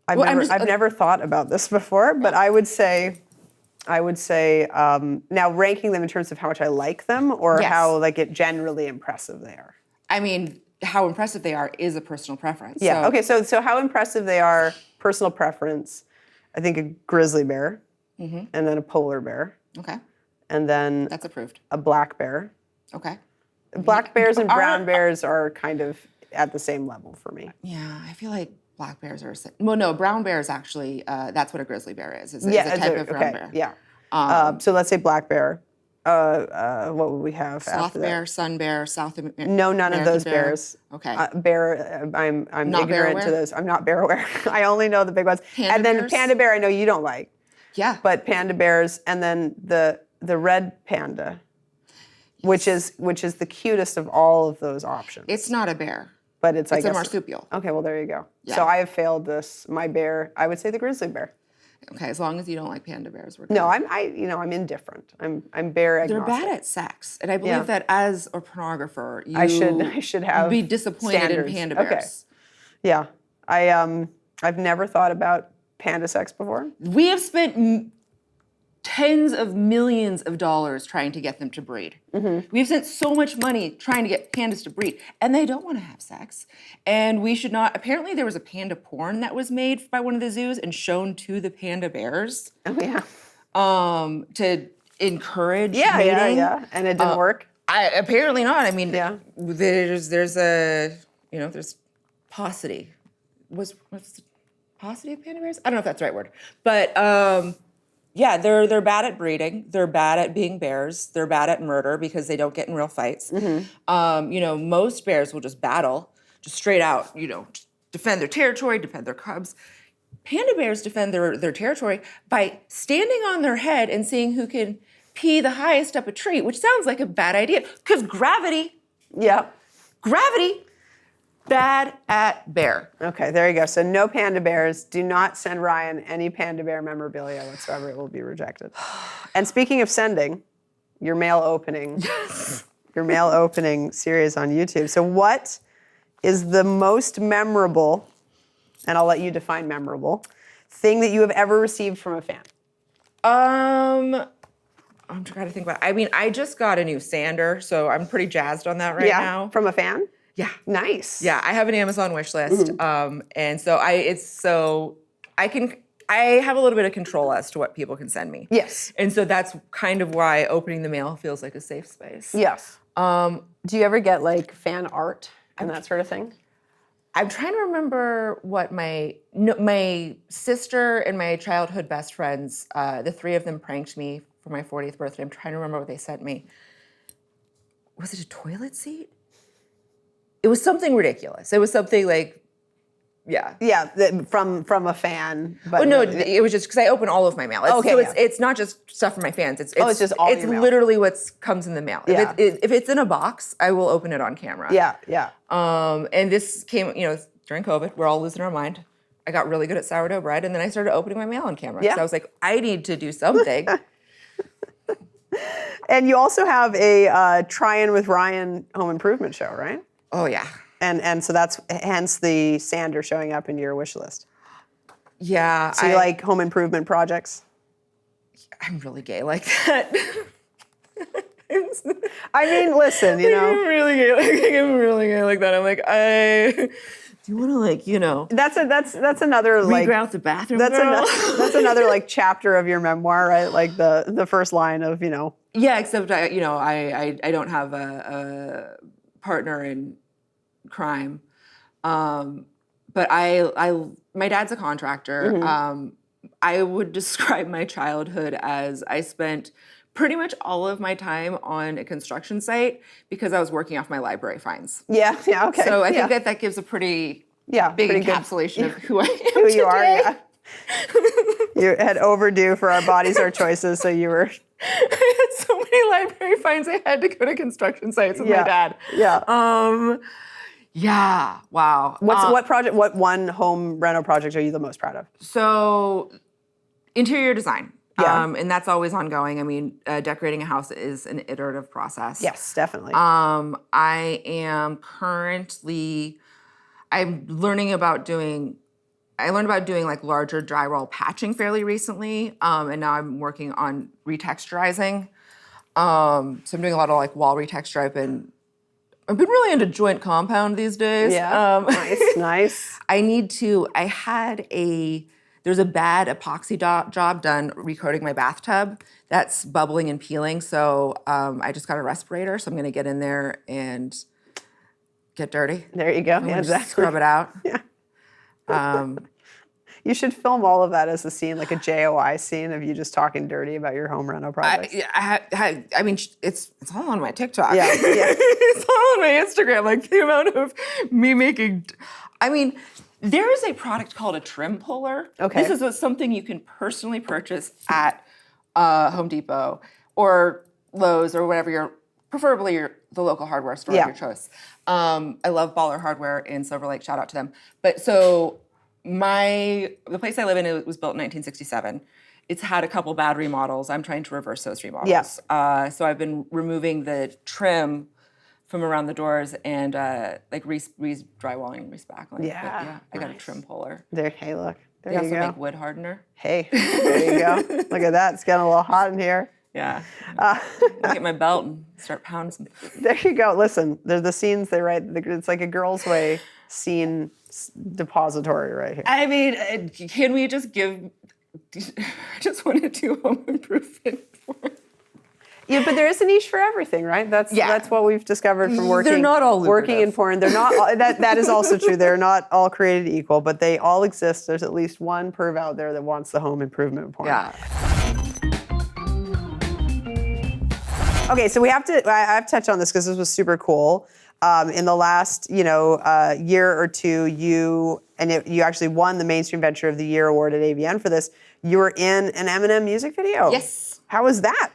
I've never thought about this before, but I would say now ranking them in terms of how much I like them, or how generally impressive they are. I mean, how impressive they are is a personal preference. Yeah. So. Okay. So how impressive they are, personal preference. I think a grizzly bear, and then a polar bear. Okay. And then that's approved. A black bear. Okay. Black bears and brown bears are kind of at the same level for me. Yeah, I feel like black bears are. Well, no, brown bears actually. That's what a grizzly bear is. It's a type of brown bear. Yeah. So let's say black bear. What would we have Sloth after that? bear, sun bear, South American. No, none of those bears. Okay. Bear, I'm Not bear ignorant to aware? those. I'm not bear aware. I only know the big ones. Panda and then bears? panda bear, I know you don't like. Yeah. But panda bears, and then the red panda, which is the cutest of all of those options. It's not a bear. But it's a marsupial. Okay, well there you go. Yeah. So I have failed this. My bear, I would say the grizzly bear. Okay, as long as you don't like panda bears, we're good. No, I'm indifferent. I'm bear agnostic. They're bad at sex, and I believe that as a pornographer, I should have you'd be disappointed standards. in panda bears. Okay. Yeah, I've never thought about panda sex before. We have spent tens of millions of dollars trying to get them to breed. Mm-hmm. We've spent so much money trying to get pandas to breed, and they don't want to have sex. And we should not. Apparently, there was a panda porn that was made by one of the zoos and shown to the panda bears. Oh yeah. To encourage Yeah, mating. yeah. And it didn't work. Apparently not. I mean, Yeah. there's paucity. What's the paucity of panda bears? I don't know if that's the right word, but yeah, they're bad at breeding. They're bad at being bears. They're bad at murder because they don't get in real fights. Mm-hmm. Most bears will just battle, just straight out. Defend their territory, defend their cubs. Panda bears defend their territory by standing on their head and seeing who can pee the highest up a tree, which sounds like a bad idea because gravity, Yeah. bad at bear. Okay, there you go. So no panda bears. Do not send Ryan any panda bear memorabilia whatsoever. It will be rejected. And speaking of sending, your mail opening. Yes. Your mail opening series on YouTube. So what is the most memorable, and I'll let you define memorable, thing that you have ever received from a fan? I'm trying to think about it. I mean, I just got a new sander, so I'm pretty jazzed on that right now. From a fan? Yeah. Nice. Yeah, I have an Amazon wish list. And so I have a little bit of control as to what people can send me. Yes. And so that's kind of why opening the mail feels like a safe space. Yes. Do you ever get like fan art and that sort of thing? I'm trying to remember what my sister and my childhood best friends, the three of them pranked me for my 40th birthday. I'm trying to remember what they sent me. Was it a toilet seat? It was something ridiculous. It was something like, yeah. Yeah, from a fan. But Well, no, it was just because I open all of my mail. It's not just stuff from my fans. It's just all It's your mail. literally what comes in the mail. Yeah. If it's in a box, I will open it on camera. Yeah. And this came, during COVID. We're all losing our mind. I got really good at sourdough bread, and then I started opening my mail on camera. Yeah. So I was like, I need to do something. And you also have a Try-In with Ryan home improvement show, right? Oh yeah. And so that's hence the sander showing up in your wish list. Yeah. So you like home improvement projects? I'm really gay like that. I mean, listen, I'm really gay. I'm really gay like that. I'm like, do you want to That's another like regrout the bathroom? that's another like chapter of your memoir, right? Like the first line of Yeah, except I don't have a partner in crime, but my dad's a contractor. Mm-hmm. I would describe my childhood as I spent pretty much all of my time on a construction site because I was working off my library fines. Yeah, okay. So I think that gives a pretty big pretty good encapsulation of who I am who today. you are. Yeah, you had overdue for Our Bodies, Our Choices, so you were. I had so many library fines. I had to go to construction sites with my dad. Yeah. Yeah. Wow. What one home reno project are you the most proud of? So, interior design. Yeah. And that's always ongoing. I mean, decorating a house is an iterative process. Yes, definitely. I'm learning about doing. I learned about doing like larger drywall patching fairly recently, and now I'm working on retexturizing. So I'm doing a lot of like wall retexture. I've been really into joint compound these days. Yeah, nice. There's a bad epoxy job done recoating my bathtub that's bubbling and peeling. So I just got a respirator. So I'm gonna get in there and get dirty. There you go. I'm Yeah, gonna exactly. scrub it out. Yeah. You should film all of that as a scene, like a JOI scene of you just talking dirty about your home reno projects. I mean, it's all on my TikTok. Yeah. It's all on my Instagram. Like the amount of me making. I mean, there is a product called a trim puller. Okay. This is something you can personally purchase at Home Depot or Lowe's or whatever preferably the local hardware store of your choice. I love Baller Hardware in Silver Lake. Shout out to them. But so the place I live in, it was built in 1967. It's had a couple bad remodels. I'm trying to reverse those remodels. Yeah. So I've been removing the trim from around the doors and re-drywalling and re-spackling. Yeah. I got a trim puller. Hey, look. There They you also go. make wood hardener. Hey, there you go. Look at that. It's getting a little hot in here. Yeah. I'll get my belt and start pounding some. There you go. Listen, there's the scenes they write. It's like a girl's way scene depository right here. I mean, can we just give... I just want to do home improvement porn. Yeah, but there is a niche for everything, right? That's what we've discovered from working. They're not all working in lucrative. porn. They're not. That is also true. They're not all created equal, but they all exist. There's at least one perv out there that wants the home improvement porn. Yeah. Okay, so I have to touch on this because this was super cool. In the last, year or two, you actually won the Mainstream Venture of the Year award at AVN for this. You were in an Eminem music video. Yes. How was that?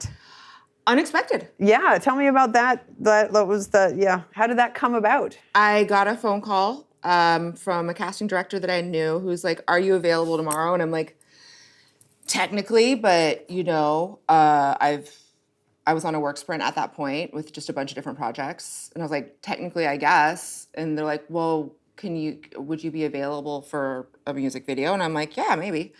Unexpected. Yeah, tell me about that. That was how did that come about? I got a phone call from a casting director that I knew who's like, "Are you available tomorrow?" And I'm like, "Technically, but I was on a work sprint at that point with just a bunch of different projects." And I was like, "Technically, I guess." And they're like, "Well, would you be available for a music video?" And I'm like, "Yeah, maybe."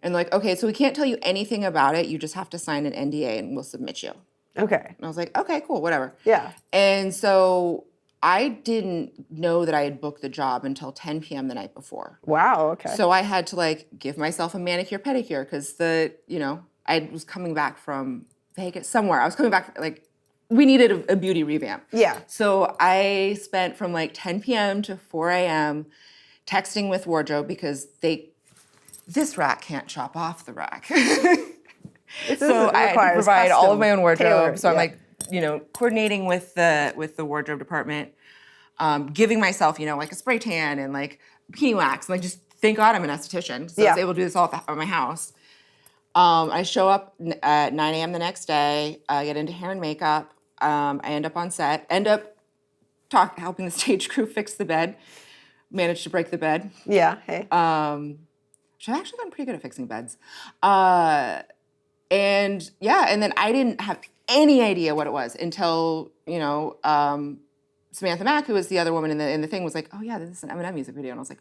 And they're like, "Okay, so we can't tell you anything about it. You just have to sign an NDA and we'll submit you." Okay. And I was like, "Okay, cool, whatever." Yeah. And so I didn't know that I had booked the job until 10 p.m. the night before. Wow. Okay. So I had to give myself a manicure pedicure because I was coming back from Vegas somewhere. I was coming back, we needed a beauty revamp. Yeah. So I spent from 10 p.m. to 4 a.m. texting with wardrobe because this rack can't chop off the rack. So I had to provide all of my own wardrobe. Tailored, so I'm coordinating with the wardrobe department, giving myself, a spray tan and bikini wax. And just thank God I'm an esthetician. So I was able to do this all at my house. I show up at 9 a.m. the next day, get into hair and makeup. I end up on set, helping the stage crew fix the bed, managed to break the bed. Yeah. Hey. I've actually gotten pretty good at fixing beds. And then I didn't have any idea what it was until, Samantha Mack, who was the other woman in the thing, was like, "Oh yeah, this is an Eminem music video." And I was like,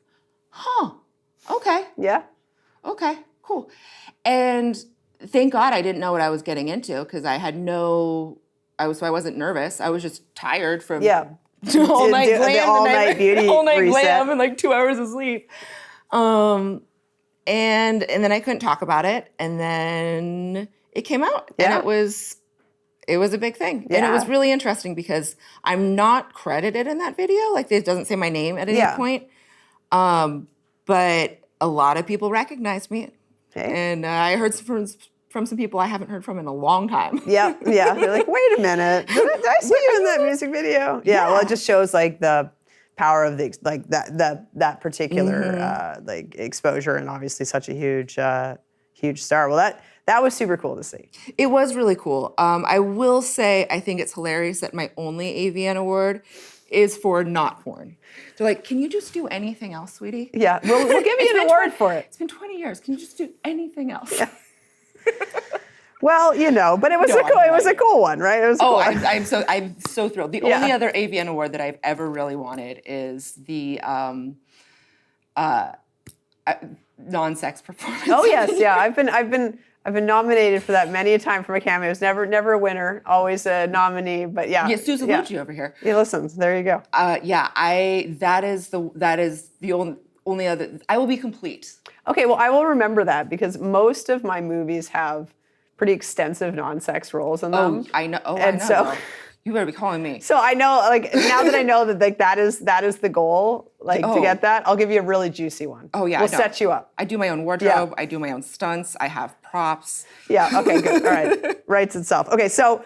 "Huh, okay. Yeah. Okay, cool." And thank God I didn't know what I was getting into because I wasn't nervous. I was just tired from all night glam, all night beauty all night reset. glam and 2 hours of sleep. And then I couldn't talk about it, and then it came out, and it was a big thing, and it was really interesting because I'm not credited in that video. It doesn't say my name at any point, but a lot of people recognized me. Okay. And I heard from some people I haven't heard from in a long time. Yeah. They're like, "Wait a minute, did I see you in that music video?" Yeah. Well, it just shows the power of that particular exposure, and obviously such a huge star. Well, that was super cool to see. It was really cool. I will say I think it's hilarious that my only AVN award is for not porn. They're like, "Can you just do anything else, sweetie?" Yeah. We'll give you an award for it. It's been 20 years. Can you just do anything else? Yeah. Well, but it was it was a cool one, right? It was a cool one. I'm so thrilled. The only other AVN award that I've ever really wanted is the non-sex performance. Oh yes, yeah. I've been nominated for that many a time for my cameos. Never a winner, always a nominee. But yeah. Yeah, Susan Lucci over here. Yeah, listen, there you go. That is the only other. I will be complete. Okay, well, I will remember that because most of my movies have pretty extensive non-sex roles in them. I know. Oh, and I know. so You better be calling me. So I know, like, now that I know that like that is the goal, like to get that, I'll give you a really juicy one. Oh yeah, we'll set you up. I do my own wardrobe. I do my own stunts. I have props. Yeah. Okay. Good. All right. Writes itself. Okay. So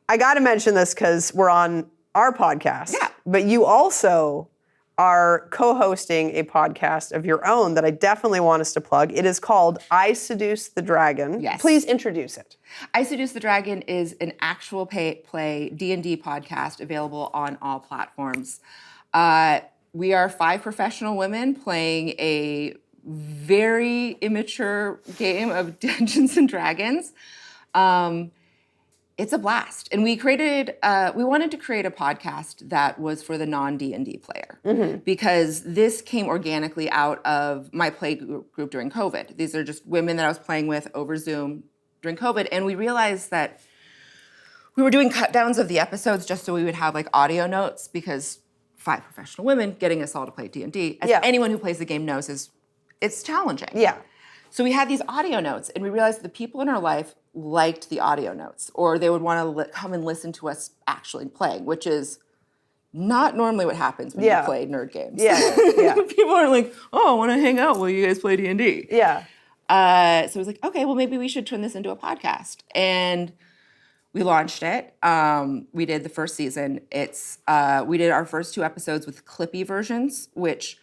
I got to mention this because we're on our podcast. Yeah. But you also are co-hosting a podcast of your own that I definitely want us to plug. It is called I Seduce the Dragon. Yes. Please introduce it. I Seduce the Dragon is an actual play D&D podcast available on all platforms. We are 5 professional women playing a very immature game of Dungeons and Dragons. It's a blast. And we wanted to create a podcast that was for the non-D&D player because this came organically out of my play group during COVID. These are just women that I was playing with over Zoom during COVID. And we realized that we were doing cut downs of the episodes just so we would have like audio notes because 5 professional women getting us all to play D&D, as anyone who plays the game knows, it's challenging. Yeah. So we had these audio notes, and we realized the people in our life liked the audio notes, or they would want to come and listen to us actually playing, which is not normally what happens when you play nerd games. Yeah. People are like, "Oh, I want to hang out while you guys play D&D." Yeah. So I was like, "Okay, well maybe we should turn this into a podcast," and we launched it. We did the first season. We did our first 2 episodes with clippy versions, which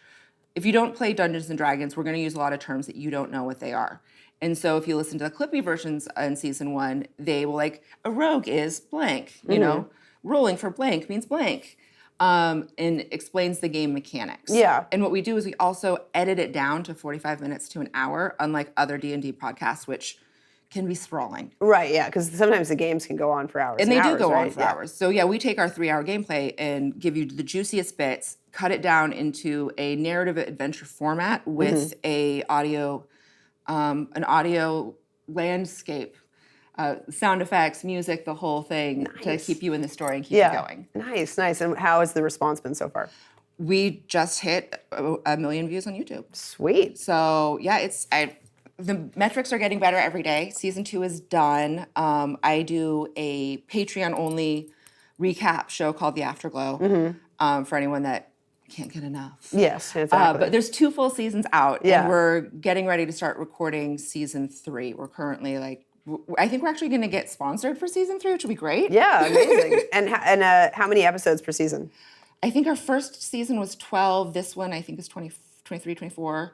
if you don't play Dungeons and Dragons, we're going to use a lot of terms that you don't know what they are. And so if you listen to the clippy versions in season 1, they will like, a rogue is blank, you know, rolling for blank means blank, and explains the game mechanics. Yeah. And what we do is we also edit it down to 45 minutes to an hour, unlike other D&D podcasts, which can be sprawling. Right, yeah, because sometimes the games can go on for hours. And they hours, do go right? on for hours. So yeah, we take our 3-hour gameplay and give you the juiciest bits, cut it down into a narrative adventure format with an audio landscape, sound effects, music, the whole thing to keep you in the story and keep it going. Nice. And how has the response been so far? We just hit 1 million views on YouTube. Sweet. So yeah, the metrics are getting better every day. Season 2 is done. I do a Patreon-only recap show called The Afterglow for anyone that can't get enough. Yes, exactly. But there's 2 full seasons out, and we're getting ready to start recording season 3. We're currently I think we're actually going to get sponsored for season 3, which will be great. Yeah, amazing. and how many episodes per season? I think our first season was 12. This one I think is 23, 24.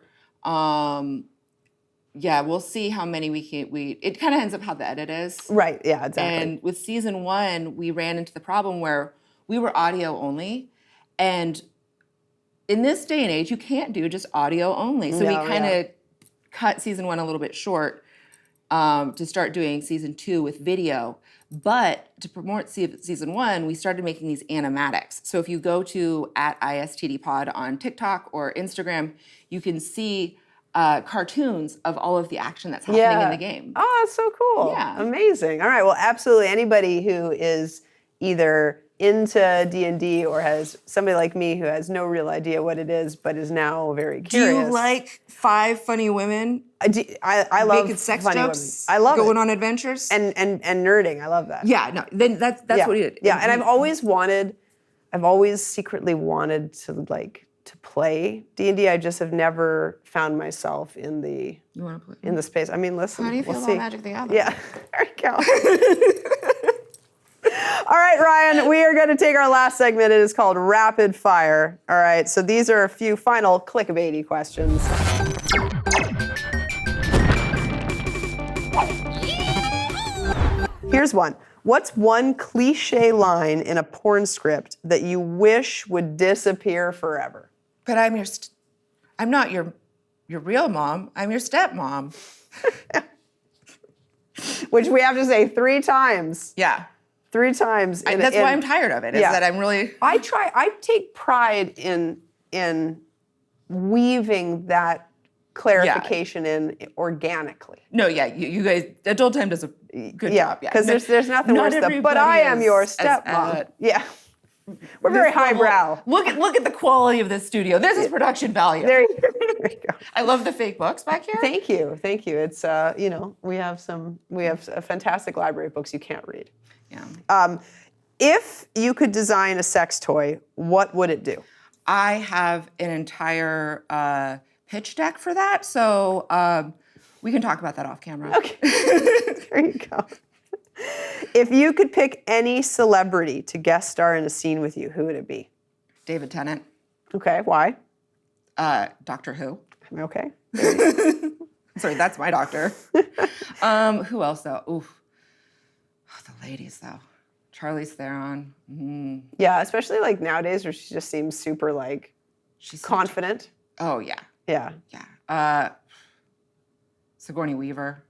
Yeah, we'll see how many it kind of ends up how the edit is. Right, yeah, exactly. And with season 1, we ran into the problem where we were audio only. And in this day and age, you can't do just audio only. So we kind of cut season 1 a little bit short to start doing season 2 with video. But to promote season 1, we started making these animatics. So if you go to @ISTDpod on TikTok or Instagram, you can see cartoons of all of the action that's happening in the game. Oh, that's so cool. Yeah. Amazing. All right, well, absolutely anybody who is either into D&D or has somebody like me who has no real idea what it is but is now very curious. Do you like 5 funny women I love making sex funny jokes? Women. I love going it. on adventures? And nerding. I love that. Yeah, no, then that's what it is. Yeah, and I've always secretly wanted to play D&D. I just have never found myself in the space. I mean, listen, How do you feel we'll about see. Magic the Gathering? Yeah, there you go. All right, Ryan, we are going to take our last segment. It is called Rapid Fire. All right, so these are a few final clickbaity questions. Here's one. What's one cliche line in a porn script that you wish would disappear forever? But I'm not your real mom. I'm your stepmom. Which we have to say 3 times. Yeah. 3 times. That's why I'm tired of it, is that I'm really... I take pride in weaving that clarification in organically. No, yeah, you guys, Adult Time does a good job. Yeah, because there's nothing worse than, but I am your stepmom. Yeah. We're very highbrow. Look at the quality of this studio. This is production value. There you go. I love the fake books back here. Thank you. It's we have a fantastic library of books you can't read. Yeah. If you could design a sex toy, what would it do? I have an entire pitch deck for that, so we can talk about that off camera. Okay. There you go. If you could pick any celebrity to guest star in a scene with you, who would it be? David Tennant. Okay, why? Doctor Who. Okay. Sorry, that's my doctor. Who else though? Oof. Oh, the ladies though. Charlize Theron. Yeah, especially like nowadays where she just seems super like She's confident. Oh yeah. Yeah. Yeah. Sigourney Weaver.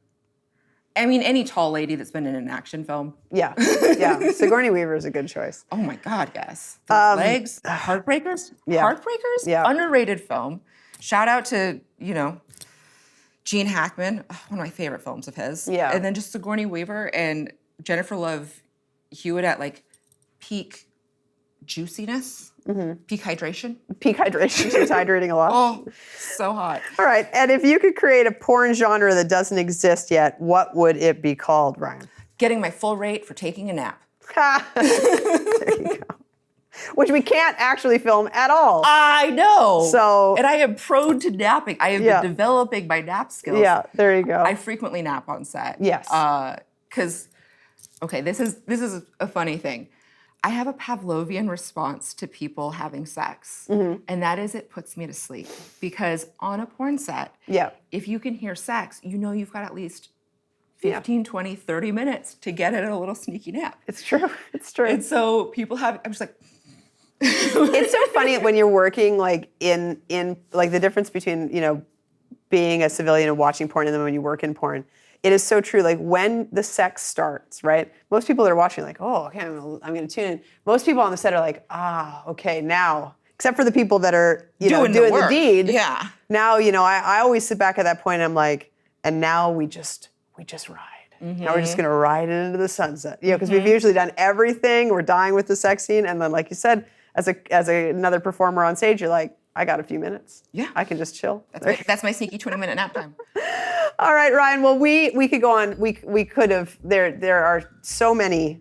I mean, any tall lady that's been in an action film. Yeah. Yeah. Sigourney Weaver is a good choice. Oh my God, yes. Those legs. Heartbreakers. Yeah. Heartbreakers. Yeah. Underrated film. Shout out to, Gene Hackman, one of my favorite films of his. Yeah. And then just Sigourney Weaver and Jennifer Love Hewitt at like peak juiciness, peak hydration. Peak hydration. She's hydrating a lot. Oh, so hot. All right. And if you could create a porn genre that doesn't exist yet, what would it be called, Ryan? Getting my full rate for taking a nap. There you go. Which we can't actually film at all. I know. So- and I am prone to napping. I have Yeah. been developing my nap skills. Yeah, there you go. I frequently nap on set. Yes. Because, okay, this is a funny thing. I have a Pavlovian response to people having sex, and that is it puts me to sleep. Because on a porn set, Yeah. if you can hear sex, you've got at least 15, 20, 30 minutes to get in a little sneaky nap. It's true. It's true. And so people have, I'm just like, It's so funny when you're working like in like the difference between, being a civilian and watching porn and then when you work in porn. It is so true. Like when the sex starts, right? Most people that are watching are like, oh, okay, I'm going to tune in. Most people on the set are like, okay, now. Except for the people that are, doing the deed. Yeah. Now, I always sit back at that point and I'm like, and now we just ride. Now we're just going to ride it into the sunset. Because we've usually done everything. We're dying with the sex scene. And then, like you said, as another performer on stage, you're like, I got a few minutes. Yeah. I can just chill. That's my sneaky 20-minute nap time. All right, Ryan. Well, we could go on. We could have. There are so many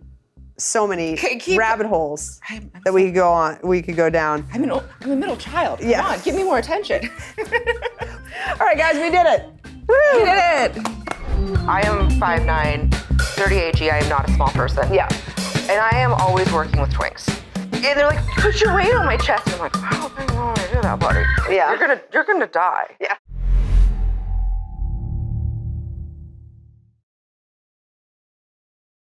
rabbit holes that we could go on. We could go down. I'm a middle child. Yeah. Come on, give me more attention. All right, guys, we did it. Woo! We did it. I am 5'9", 30 AG. I am not a small person. Yeah. And I am always working with twinks. And they're like, put your weight on my chest. And I'm like, I don't think I want to do that, buddy. Yeah. You're gonna die. Yeah.